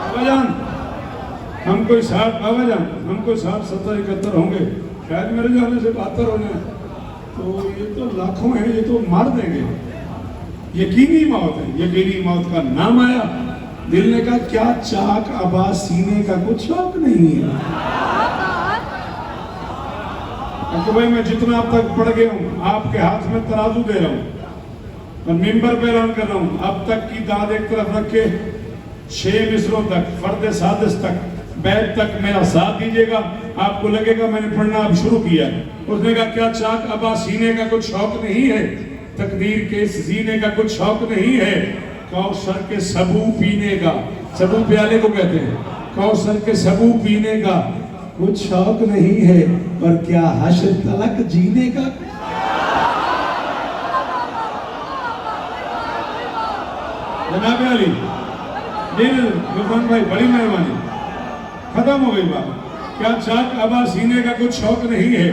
بابا جان ہم کوئی 60, بابا جان ہم کوئی 60 70 71 ہوں گے, شاید میرے جانے سے 72 ہو جائیں. تو یہ تو لاکھوں ہیں, یہ تو مار دیں گے. یقینی موت ہے. یقینی موت کا نام آیا. دل نے کہا کیا چاک آباد سینے کا کچھ شوق نہیں ہے؟ کہ بھائی میں جتنا اب تک پڑھ گیا ہوں آپ کے ہاتھ میں ترازو دے رہا ہوں اور ممبر پہ اعلان کر رہا ہوں، اب تک کی داد ایک طرف رکھ کے 6 مصروں تک، فرد سادس تک، بیت تک میرا ساتھ دیجئے گا، آپ کو لگے گا میں نے پڑھنا اب شروع کیا۔ اس نے کہا کیا چاک ابا سینے کا کچھ شوق نہیں ہے، تقدیر کے سینے کا کچھ شوق نہیں ہے، کوثر کے سبو پینے کا، سبو پیالے کو کہتے ہیں، کوثر کے سبو پینے کا کچھ شوق نہیں ہے، اور کیا حشر تلک جینے کا۔ جناب علی غفران بھائی بڑی مہربانی، ختم ہو گئی بات۔ کیا چاک ابا سینے کا کچھ شوق نہیں ہے،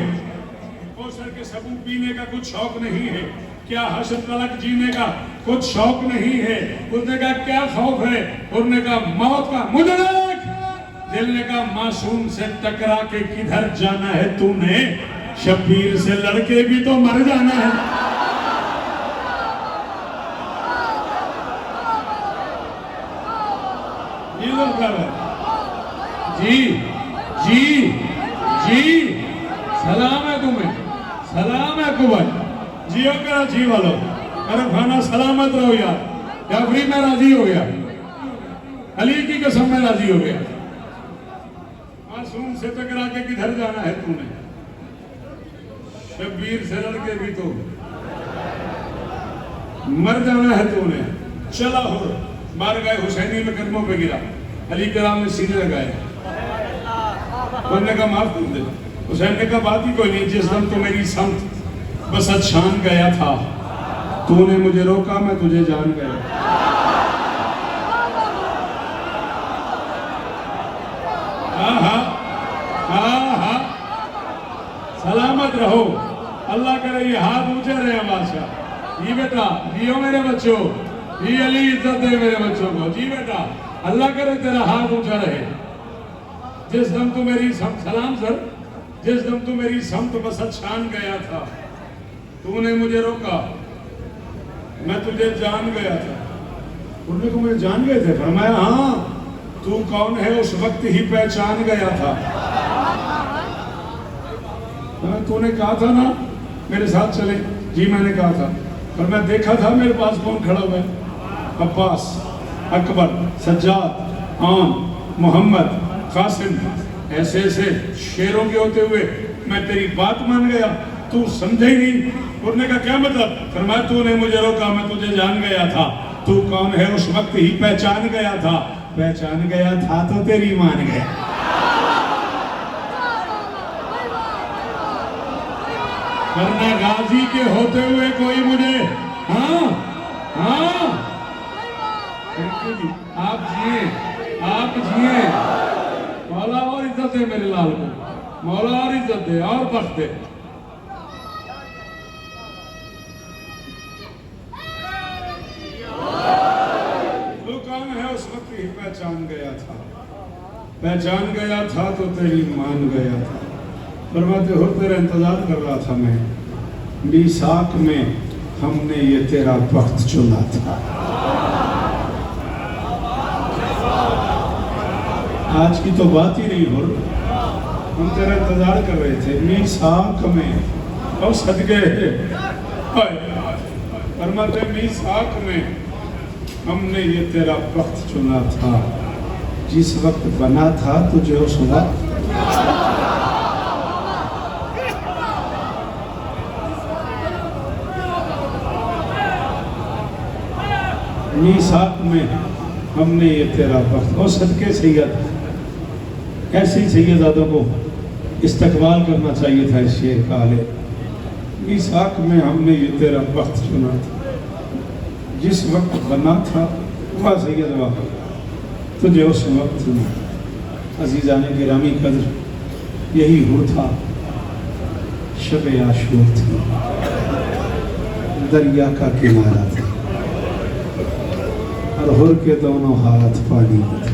کوثر کے سبو پینے کا کچھ شوق نہیں ہے، کیا حشر تلک جینے کا کچھ شوق نہیں ہے۔ اس نے کہا کیا خوف ہے، اس نے کہا موت کا۔ مجھے دیکھ، دل نے کہا معصوم سے ٹکرا کے کدھر جانا ہے تو نے، شبیر سے لڑکے بھی تو مر جانا ہے۔ جی جی جی سلام ہے تمہیں، سلام ہے کو بھائی، جیو کراچی والو، ارے کھانا سلامت رہو یار، جعفری میں راضی ہو گیا، علی کی قسم میں راضی ہو گیا۔ معصوم سے ٹکرا کے کدھر جانا ہے تو نے، شبیر سے لڑکے بھی تو مر جانا ہے تو نے۔ چلا ہو بارگاہ حسینی میں قدموں پہ گرا، علی کرام نے سینے لگائے، انہوں نے کہا معاف کر دے۔ حسین نے کہا بات ہی کوئی نہیں، جس دم تو میری سمت بسط شان گیا تھا تو نے مجھے روکا، میں تجھے جان گیا۔ سلامت رہو، اللہ کرے یہ ہاتھ اونچے رہے بادشاہ۔ جی بیٹا جیو میرے بچوں، جی علی عزت دے میرے بچوں کو، جی بیٹا اللہ کرے تیرا ہاتھ اونچا رہے۔ جس دم تو میری سمت، سلام سر، جس دم تو میری سمت بسط شان گیا تھا تو نے مجھے روکا، میں تجھے جان گیا تھا۔ انہوں نے کہا مجھے جان گئے تھے؟ فرمایا ہاں، تو کون ہے اس وقت ہی پہچان گیا تھا۔ تو نے کہا تھا نا میرے ساتھ چلے، جی میں نے کہا تھا، پر میں دیکھا تھا میرے پاس کون کھڑا ہوا ہے، عباس، اکبر، سجاد، عام، محمد، قاسم، ایسے ایسے شیروں کے ہوتے ہوئے میں تیری بات مان گیا، تو سمجھے ہی نہیں۔ انہوں نے کہا کیا مطلب؟ فرمایا تو نے مجھے روکا، میں تجھے جان گیا تھا، تو کون ہے اس وقت ہی پہچان گیا تھا، پہچان گیا تھا تو تیری مان گیا۔ ورنہ غازی کے ہوتے ہوئے کوئی مجھے ہاں ہاں آپ جیے، آپ جیے، مولا اور عزت دے میرے لال کو، مولا اور عزت دے اور بخت دے۔ تو کون ہے اس وقت ہی پہچان گیا تھا، پہچان گیا تھا تو تیری مان گیا تھا۔ فرماتے ہو تیرا انتظار کر رہا تھا میں، میثاق میں ہم نے یہ تیرا وقت چنا تھا۔ آج کی تو بات ہی نہیں ہو رہی، ہم تیرا انتظار کر رہے تھے میثاق میں، اور صدقے فرماتے میثاق میں ہم نے یہ تیرا وقت چنا تھا، جس وقت بنا تھا تجھے اس وقت میثاق میں ہم نے یہ تیرا وقت، اور صدقے سید، ایسی سیدادوں کو استقبال کرنا چاہیے تھا اس شعر کا علیہ۔ میثاق میں ہم نے یہ تیرا وقت چنا تھا، جس وقت بنا تھا وہ سید وقت تجھے اس وقت چنا۔ عزیزان گرامی قدر، یہی ہو تھا شب عاشور تھی، دریا کا کنارہ تھا، اور ہر کے دونوں ہاتھ پانی میں تھے۔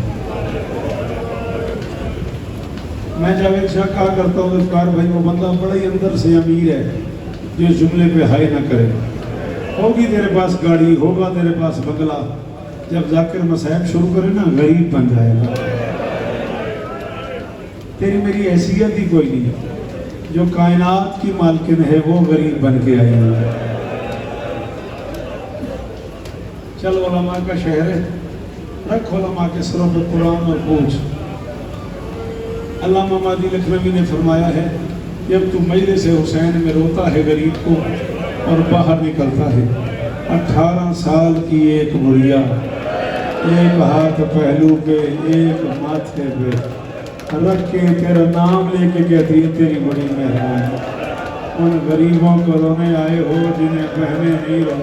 میں جاوید شاہ کہا کرتا ہوں افکار بھائی، وہ بندہ بڑا ہی اندر سے امیر ہے جو اس جملے پہ ہائے نہ کرے۔ ہوگی تیرے پاس گاڑی، ہوگا تیرے پاس بنگلہ، جب ذاکر مصائب شروع کرے نا غریب بن جائے گا۔ تیری میری حیثیت ہی کوئی نہیں ہے، جو کائنات کی مالکن ہے وہ غریب بن کے آئی ہے. چل علماء کا شہر ہے، رکھ علماء کے سروں پہ قرآن اور پوچھ. علامہ مہدی لکھنوی نے فرمایا ہے جب تو مجلس حسین میں روتا ہے غریب کو اور باہر نکلتا ہے 18 سال کی ایک بڑھیا، ایک ہاتھ پہلو پہ ایک ماتھے پہ رکھ کے تیرا نام لے کے کہتی ہے تیری بڑی مہربانی. ان غریبوں کو رونے آئے ہو جنہیں بہنیں نہیں رو.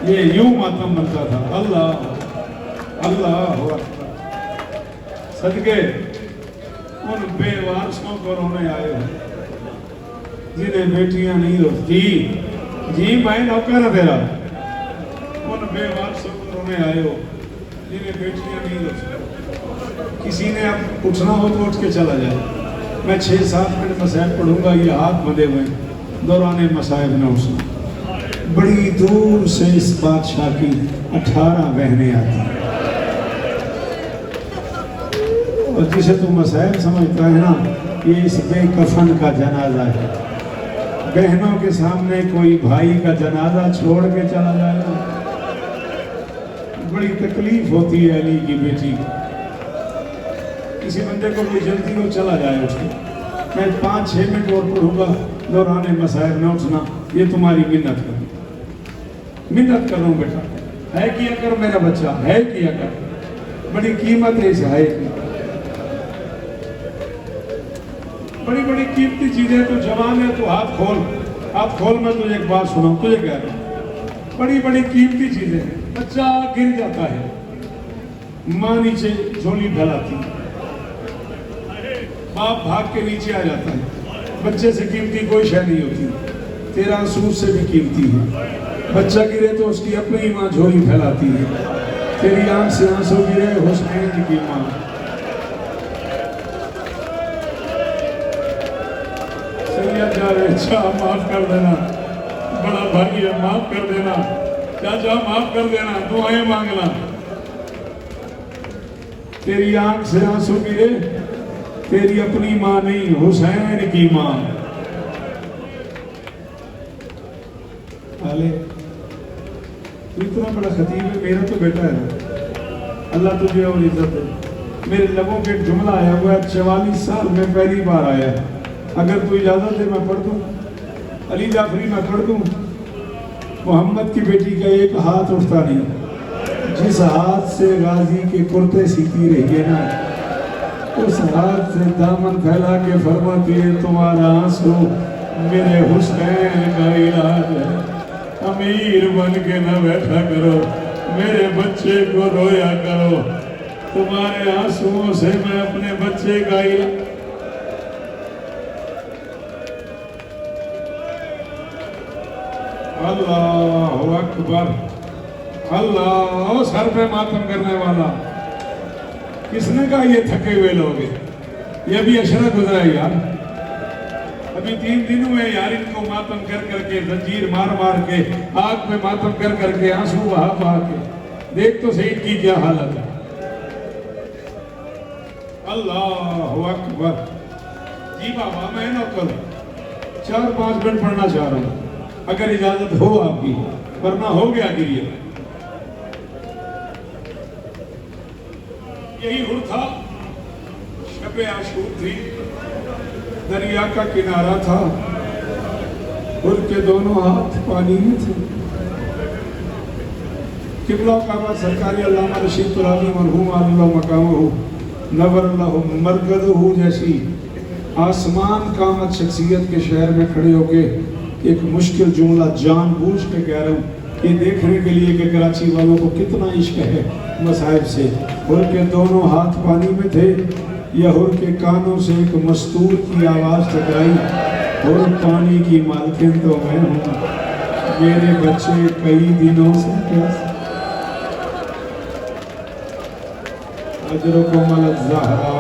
یہ یوں ماتم بنتا تھا. اللہ اللہ صدقے ان بے وارثوں کو رونے آئے ہو جنہیں بیٹیاں نہیں روتی. جی میں نوکر تیرا. ان بے وارثوں کو رونے آئے ہو جنہیں بیٹیاں نہیں روتی. کسی نے اب اٹھنا ہو تو اٹھ کے چلا جائے. میں 6-7 منٹ مسائب پڑھوں گا. یہ ہاتھ بندھے ہوئے دوران مسائب نہ اٹھنا. بڑی دور سے اس بادشاہ کی 18 بہنیں آتی ہیں اور جسے تو مسائب سمجھتا ہے نا یہ اس بے کفن کا جنازہ ہے. بہنوں کے سامنے کوئی بھائی کا جنازہ چھوڑ کے چلا جائے نا بڑی تکلیف ہوتی ہے. علی کی بیٹی کسی بندے کو کوئی جلدی ہو چلا جائے اس کو. میں 5-6 منٹ اور پڑھوں گا دوران مسائب نہ اٹھنا. یہ تمہاری منت کروں منت کر رہا ہوں بیٹا. ہے کیا کر میرا بچہ ہے کیا کر. بڑی قیمت ہے اس ہے کی. بڑی بڑی قیمتی چیزیں. تو جوان ہے تو ہاتھ کھول. میں تجھے ایک بات سناؤں. تجھے کہہ رہا ہوں بڑی بڑی قیمتی چیزیں ہیں. بچہ گر جاتا ہے ماں نیچے جھولی پھیلاتی ہے. باپ بھاگ کے نیچے آ جاتا ہے. بچے سے قیمتی کوئی شے نہیں ہوتی. تیرا سور سے بھی قیمتی ہے. بچہ گرے تو اس کی اپنی ماں جھولی پھیلاتی ہے. تیری آنکھ سے آنسو گرے حسین کی ماں. سید جا رہے اچھا معاف کر دینا. بڑا بھائی ہے معاف کر دینا. چاچا معاف کر دینا. دعائیں مانگنا. تیری آنکھ سے آنسو گرے تیری اپنی ماں نہیں حسین کی ماں. اتنا بڑا خطیب ہے. میرا تو بیٹا ہے نا. اللہ تجھے اور عزت دے. میرے لبوں پہ ایک جملہ آیا ہوا ہے 44 سال میں پہلی بار آیا. اگر تو اجازت دے میں پڑھ دوں. علی جعفری میں پڑھ دوں. محمد کی بیٹی کا ایک ہاتھ اٹھتا نہیں. جس ہاتھ سے غازی کے کرتے سیتی رہی ہے نا اس ہاتھ سے دامن پھیلا کے فرماتی ہے تمہارا آنسو میرے حسین کا علاج ہے. امیر بن کے نہ بیٹھا کرو. میرے بچے کو رویا کرو. تمہارے آنسوؤں سے میں اپنے بچے کا علاج. اللہ اکبر. اللہ سر پہ ماتم کرنے والا. کس نے کہا یہ تھکے ہوئے لوگ ہیں؟ یہ بھی عشرہ گزرا ہے یار. ابھی 3 دن ہوئے یار ان کو ماتم کر کر کے زنجیر مار کے آگ میں ماتم کر کر کے آنسو بہا کے. دیکھ تو صحیح کی کیا حالت ہے. اللہ اکبر. جی بابا میں نوکر 4-5 منٹ پڑھنا چاہ رہا ہوں اگر اجازت ہو آپ کی. ورنہ ہو گیا گریہ. یہی ہر تھا. شب عاشور تھی. دریا کا کنارہ تھا. ہر کے دونوں ہاتھ پانی میں تھے. قبلہ کعبہ سرکاری علامہ رشید ترابی مرحوم اللہ مقامہ نور اللہ مرکزہ جیسی آسمان قامت شخصیت کے شہر میں کھڑے ہو کے ایک مشکل جملہ جان بوجھ کے کہہ رہا ہوں یہ دیکھنے کے لیے کہ کراچی والوں کو کتنا عشق ہے مصائب سے. ہر کے دونوں ہاتھ پانی میں تھے. یا ہر کے کانوں سے ایک مستور کی آواز ٹکرائی. ہر پانی کی مالکن تو میں ہوں. میرے بچے کئی دنوں سے پیاسے. اجرکم الزہرا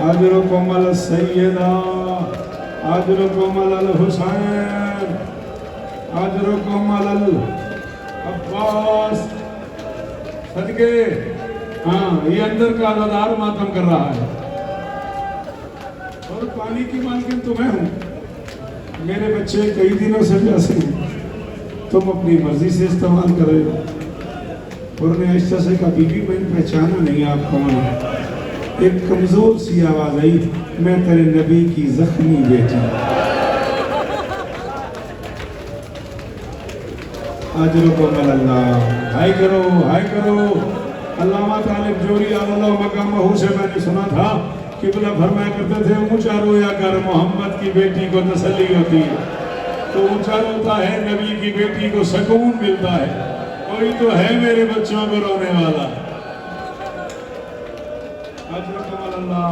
اجرکم السیدہ اجرکم الحسین اجرکم العباس. صدقے ہاں یہ اندر کا عزادار ماتم کر رہا ہے. اور پانی کی مالکن تو میں ہوں. میرے بچے کئی دنوں سے پیاسے ہیں، تم اپنی مرضی سے استعمال کر رہے ہو. اور نے عائشہ سے کہا بی بی میں نے پہچانا نہیں آپ کون ہیں. ایک کمزور سی آواز آئی، میں تیرے نبی کی زخمی بیٹی. اجرکم اللہ. ہائی کرو ہائی کرو. علامہ طالب جوری اللہ مقامہ سے میں نے سنا تھا قبلہ فرمایا کرتے تھے اونچا رویا کر محمد کی بیٹی کو تسلی ہوتی ہے. تو اونچا روتا ہے نبی کی بیٹی کو سکون ملتا ہے. کوئی تو ہے میرے بچوں کو رونے والا. اجرکم اللہ.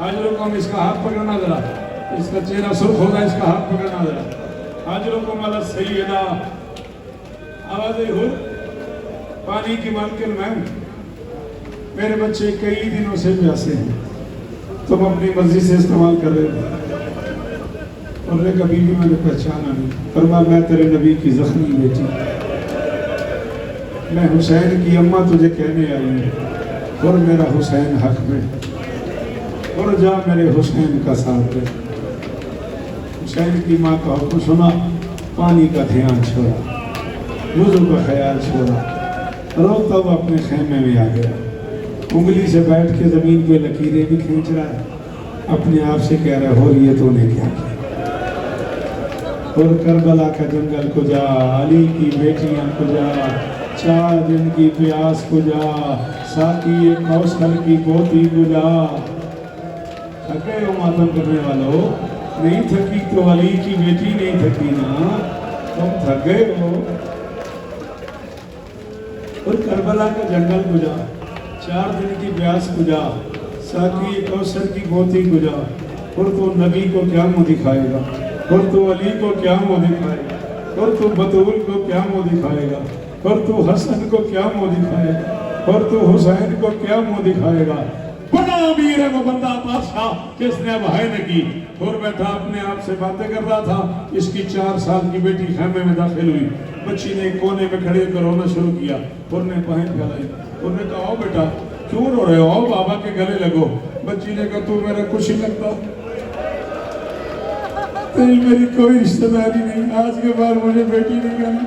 اجرکم. اس کا ہاتھ پکڑنا ذرا، اس کا چہرہ سرخ ہوگا، اس کا ہاتھ پکڑنا ذرا. اجرکم اللہ سیدہ. آواز ہو. پانی کی مالکن میں ہوں، میرے بچے کئی دنوں سے پیاسے ہیں، تم اپنی مرضی سے استعمال کر رہے ہو. اور نے کبھی بھی میں نے پہچانا نہیں. فرمایا میں تیرے نبی کی زخمی بیٹی، میں حسین کی اماں تجھے کہنے آئی ہوں، اور میرا حسین حق میں، اور جا میرے حسین کا ساتھ دے. حسین کی ماں کا حکم سنا، پانی کا دھیان چھوڑا، وضو کا خیال چھوڑا، روتا ہوا اپنے خیمے میں آ گیا. انگلی سے بیٹھ کے زمین پہ لکیریں بھی کھینچ رہا ہے، اپنے آپ سے کہہ رہا ہے ہو یہ تو نے کیا کیا. اور کربلا کا جنگل کو جا، علی کی بیٹیاں کو جا، 4 دن کی پیاس کو جا، ساقی کوثر کی بوتی کو جا. تھکے ہو ماتم کرنے والو؟ نہیں تھکی تو علی کی بیٹی نہیں تھکی نا، تم تھک گئے ہو. اور کربلا کا جنگل کو جا، 4 دن کی پیاس کو جا، ساقی کوثر کی بوتی کو جا. اور تو نبی کو کیا منہ دکھائے گا، اور تو علی کو کیا منہ دکھائے گا، اور تو بطول کو کیا منہ دکھائے گا، اور تو حسن کو کیا منہ دکھائے گا، اور تو حسین کو کیا منہ دکھائے گا. بڑا امیر ہے وہ بندہ بادشاہ جس نے اب ہے نہ کی. اور بیٹھا اپنے آپ سے باتیں کر رہا تھا. اس کی 4 سال کی بیٹی خیمے میں داخل ہوئی. بچی نے کونے میں کھڑے کر رونا شروع کیا. اور نے پہن پھیلائی. اور نے کہا آؤ بیٹا کیوں رو رہے ہو، آؤ بابا کے گلے لگو. بچی نے کہا تو میرا کچھ ہی لگتا، تیری میری کوئی رشتہ داری نہیں، آج کے بعد مجھے بیٹی نہیں کہنا.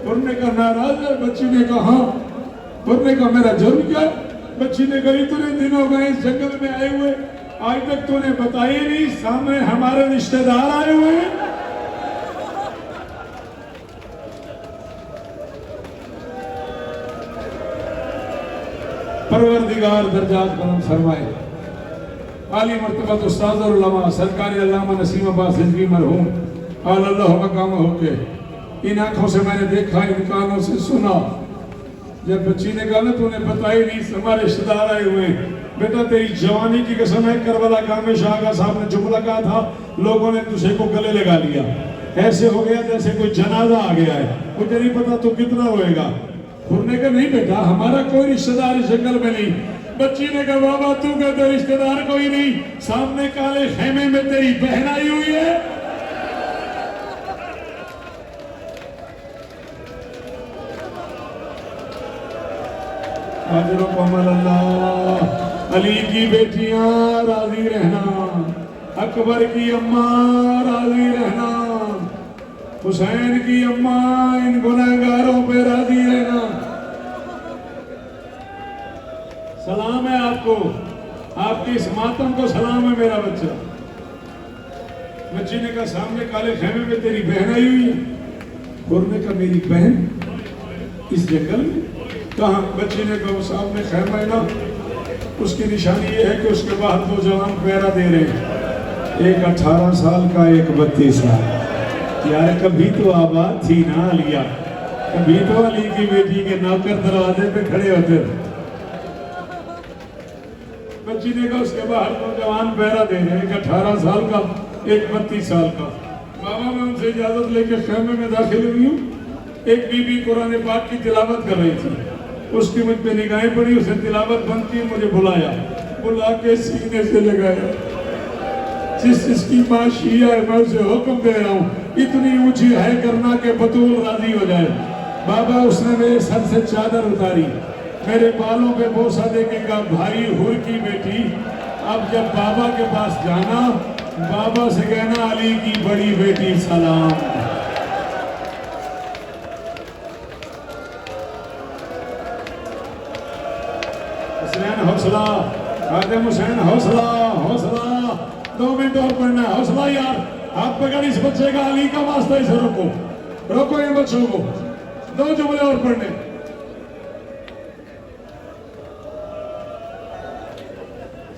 اور نے کہا ناراض ہے؟ بچی نے کہا ہاں. اور نے کہا میرا جرم کیا ہے؟ بچی نے کہا اتنے دنوں میں اس جنگل میں آئے ہوئے آج تک تو نے بتایا نہیں، سامنے ہمارے رشتہ دار آئے ہوئے ہیں. پروردگار درجات بلند فرمائے. عالی مرتبہ استاد اور علماء سرکار علامہ نسیم عباس حزبی مرحوم اعلی اللہ مقامہ ہو کے ان آنکھوں سے میں نے دیکھا، ان کانوں سے سنا. جب بچی نے کہا نا تو نے بتائی نہیں، ہمارے رشتہ دار آئے ہوئے ہیں. بیٹا تیری جوانی کی قسم ہے، کربلا گاہ میں شاہ کا صاحب نے جملہ کہا تھا، لوگوں نے تجھے کو گلے لگا لیا. ایسے ہو گیا جیسے کوئی جنازہ آ گیا ہے، مجھے نہیں پتا تو کتنا روئے گا. انہوں نے کہا نہیں بیٹا ہمارا کوئی رشتہ دار اس جنگل میں نہیں. بچی نے کہا بابا تو کہتے رشتہ دار کوئی نہیں، سامنے کالے خیمے میں تیری بہن آئی ہوئی ہے. اجرکم اللہ. علی کی بیٹیاں راضی رہنا، اکبر کی اماں راضی رہنا، حسین کی اماں ان گناہگاروں پہ راضی رہنا. سلام ہے آپ کو، آپ کی اس ماتم کو سلام ہے میرا بچہ. بچی نے کہا سامنے کالے خیمے میں تیری بہن آئی ہوئی ہے. اور نے کہا میری بہن اس جنگل میں کہاں؟ بچی نے کہا سامنے خیمہ ہے نا، اس کی نشانی یہ ہے کہ اس کے بعد 2 جوان پہرا دے رہے ہیں، ایک 18 سال کا ایک 32 سال. یار کبھی تو آباد تھی نا علیہ، کبھی تو علی کی بیٹی کے نوکر دروازے پہ کھڑے ہوتے تھے. بچی نے کہا اس کے باہر 2 جوان پہرا دے رہے ہیں، ایک 18 سال کا ایک 32 سال کا. بابا میں ان سے اجازت لے کے خیمے میں داخل ہوئی ہوں. ایک بی بی قرآن پاک کی تلاوت کر رہی تھی، اس کی مجھ پہ نگاہیں پڑی، اسے تلاوت بند کی، مجھے بلایا، بلا کے سینے سے لگایا. جس کی ماں شیعہ ہے میں اسے حکم دے رہا ہوں اتنی اونچی ہے کرنا کہ بطول راضی ہو جائے. بابا اس نے میرے سر سے چادر اتاری، میرے بالوں پہ بوسہ دے کے کہا بھائی حور کی بیٹی اب جب بابا کے پاس جانا، بابا سے کہنا علی کی بڑی بیٹی سلام۔ حسین حوصلہ، خادم حسین حوصلہ، حوصلہ، 2 منٹ اور پڑھنا ہے، حوصلہ یار، ہاتھ پکڑ اس بچے کا، علی کا واسطہ اسے روکو، روکو ان بچوں کو، 2 جملے اور پڑھنے۔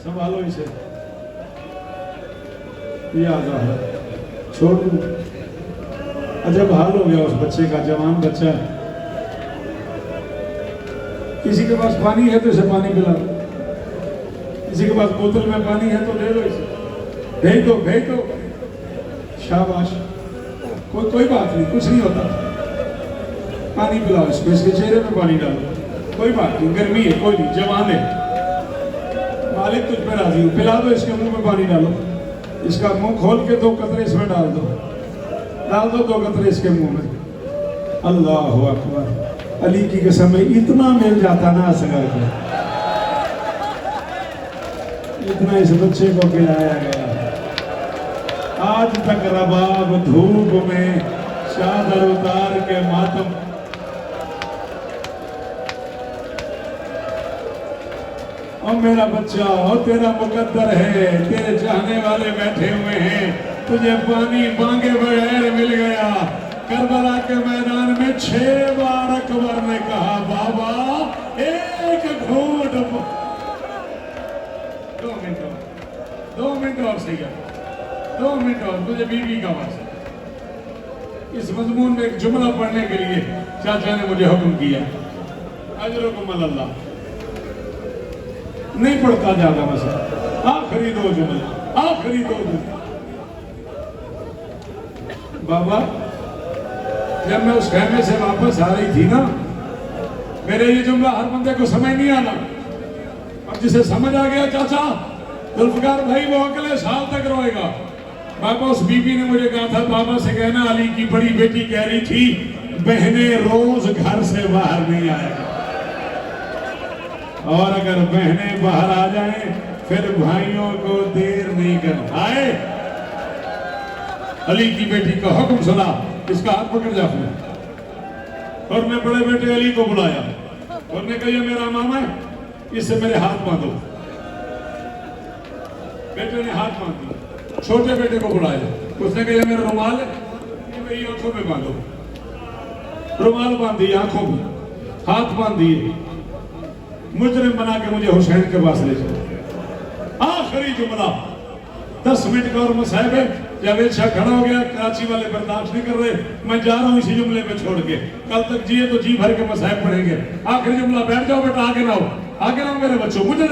سنبھالو اسے، یہ آزاد ہے، چھوڑ دوں۔ عجب حال ہو گیا اس بچے کا، جوان بچہ ہے، کسی کے پاس پانی ہے تو اسے پانی پلا دو، کسی کے پاس بوتل میں پانی ہے تو دے دو اسے، بھیج دو، بھیج دو، شاباش، کوئی بات نہیں، کچھ نہیں ہوتا، پانی پلاؤ اس کو، اس کے چہرے میں پانی ڈالو، کوئی بات نہیں، گرمی ہے، کوئی نہیں، جوان ہے، مالک تجھ پہ راضی ہوں، پلا دو، اس کے منہ میں پانی ڈالو، اس کا منہ کھول کے 2 قطرے اس میں ڈال دو، 2 قطرے اس کے منہ میں۔ اللہ اکبر، علی کی قسم میں اتنا مل جاتا نا اصغر کو، اتنا اس بچے کو پلایا گیا، آج تک رباب دھوپ میں چادر اتار کے ماتم۔ اور میرا بچہ، اور تیرا مقدر ہے، تیرے چاہنے والے بیٹھے ہوئے ہیں، تجھے پانی مانگے بغیر مل گیا۔ کربلا کے میدان میں 6 بار اکبر نے کہا بابا ایک گھونٹ، 2 منٹ اور، 2 منٹ اور سیدھا، 2 منٹ اور، تجھے بیوی کا واسطہ۔ اس مضمون میں ایک جملہ پڑھنے کے لیے چاچا نے مجھے حکم کیا، اجرکم اللہ، نہیں پڑھتا زیادہ مسئلہ، آخری 2 جملے، آخری 2 جملے۔ بابا جب میں اس خیمے سے واپس آ رہی تھی نا، میرے یہ جملہ ہر بندے کو سمجھ نہیں آنا، اب جسے سمجھ آ گیا چاچا ذوالفقار بھائی وہ اگلے سال تک روئے گا۔ بابا اس بی بی نے مجھے کہا تھا بابا سے کہنا علی کی بڑی بیٹی کہہ رہی تھی بہنیں روز گھر سے باہر نہیں آئے گا، اور اگر بہنیں باہر آ جائیں پھر بھائیوں کو دیر نہیں کرنا۔ آئے علی کی بیٹی کا حکم سنا، اس کا ہاتھ پکڑ جا پھر، اور میں بڑے بیٹے علی کو بلایا اور نے کہا یہ میرا ماما ہے، اس سے میرے ہاتھ باندھو۔ بیٹے نے ہاتھ باندھ دیا، چھوٹے بیٹے کو بلایا، اس نے کہا یہ میرا رومال ہے، یہ میری آنکھوں پہ باندھو۔ رومال باندھ دی، آنکھوں پہ ہاتھ باندھ دیے، مجرم بنا کے مجھے حسین کے پاس لے جاؤ۔ آخری جملہ، 10 منٹ کا اور مصاحب ہے، جاوید شاہ کھڑا ہو گیا، کراچی والے برداشت نہیں کر رہے، میں جا رہا ہوں اسی جملے میں چھوڑ کے، کل تک جیے تو جی بھر کے مصاحب پڑھیں گے۔ آخری جملہ، بیٹھ جاؤ بیٹا، آگے نہ ہو، آگے نہ ہو میرے بچوں، مجھے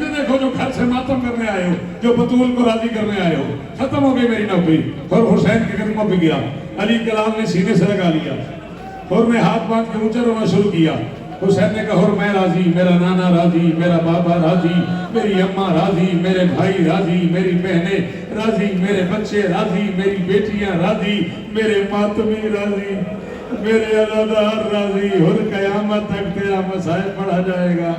دیکھو جو گھر سے ماتم کرنے آئے ہو، جو بطول کو راضی کرنے آئے ہو، ختم ہو گئی میری نوکری۔ اور حسین کے قدموں پہ گرا، علی کے لال نے سینے سے لگا لیا، اور میں ہاتھ باندھ کے اونچا رونا شروع کیا۔ حسین نے کہا اور میں راضی، میرا نانا راضی، میرا بابا راضی، میری اماں راضی، میرے بھائی راضی، میری بہنیں راضی، میرے بچے راضی، میری بیٹیاں راضی، میرے ماتمی راضی، میرے عزادار راضی، اور قیامت تک تیرا مصائب پڑھا جائے گا،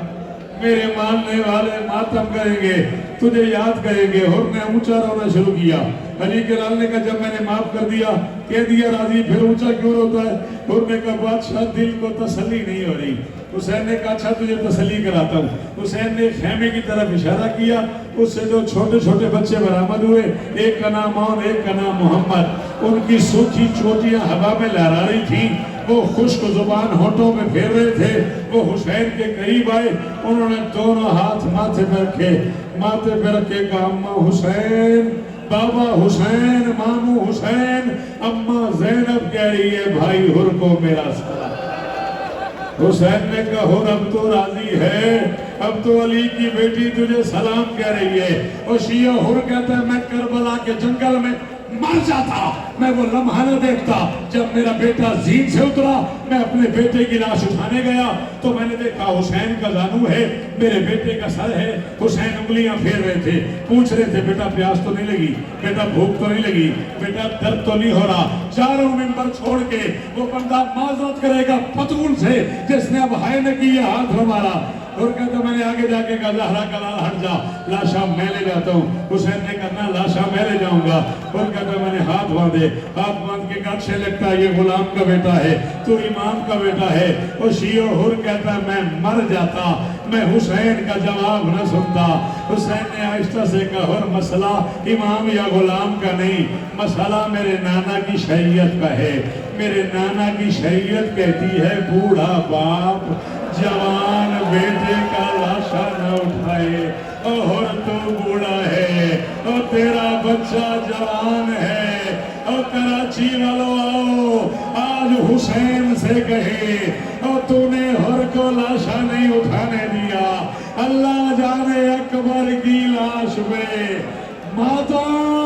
میرے ماننے والے ماتم کریں گے، تجھے یاد کریں گے۔ اور میں اونچا رونا شروع کیا۔ علی کے لال نے کہا جب میں نے معاف کر دیا، کہہ دیا راضی، پھر اونچا کیوں روتا ہے؟ اور میں کہا بادشاہ دل کو تسلی نہیں ہو رہی۔ حسین نے کہا اچھا تجھے تسلی کراتا ہوں۔ حسین نے خیمے کی طرف اشارہ کیا، اس سے جو چھوٹے چھوٹے بچے برآمد ہوئے، ایک کا نام عون، ایک کا نام محمد، ان کی سوکھی چوٹیاں ہوا میں لہرا رہی تھیں، وہ خشک زبان ہونٹوں میں پھیر رہے تھے، وہ حسین کے قریب آئے، انہوں نے دونوں ہاتھ ماتھے پہ رکھے، ماتھے پہ رکھے کہا اماں حسین، بابا حسین، مامو حسین، اماں زینب کہہ رہی ہے بھائی حر کو میرا سلام۔ حسین نے کہا حر اب تو راضی ہے، اب تو علی کی بیٹی تجھے سلام کہہ رہی ہے۔ اور شیعہ حر کہتا ہے میں کربلا کے جنگل میں مر جاتا، میں وہ لمحہ نہ دیکھتا جب میرا بیٹا زین سے اترا، میں اپنے بیٹے کی لاش اٹھانے گیا تو میں نے دیکھا حسین کا زانو ہے، میرے بیٹے کا سر ہے، حسین انگلیاں پھیر رہے تھے، پوچھ رہے تھے بیٹا پیاس تو نہیں لگی، بیٹا بھوک تو نہیں لگی، بیٹا درد تو نہیں ہو رہا۔ چاروں منبر چھوڑ کے وہ بندہ معذرت کرے گا پتول سے جس نے اب ہائے نہ کی یہ ہاتھ ہمارا، اور کہتا میں نے آگے جا کے کہا زہرا کا لال ہٹ جا، لاشا میں لے جاتا ہوں۔ حسین نے کہا نہ لاشا میں لے جاؤں گا۔ اور کہتا میں نے ہاتھ باندھے، ہاتھ باندھ کے کہا اچھے لگتا ہے یہ غلام کا بیٹا ہے، تو امام کا بیٹا ہے۔ اور شیعہ حر کہتا ہے میں مر جاتا، میں حسین کا جواب نہ سنتا۔ حسین نے آہستہ سے کہا اور مسئلہ امام یا غلام کا نہیں، مسئلہ میرے نانا کی شریعت کا ہے۔ میرے نانا کی شریعت کہتی ہے بوڑھا باپ جوان بیٹے کا لاشا نہ اٹھائے، اور تو بوڑھا ہے اور تیرا بچہ جوان ہے۔ اور کراچی والوں آؤ آج حسین سے کہے اور تو نے ہر کو لاشا نہیں اٹھانے دیا، اللہ جانے اکبر کی لاش میں ماتم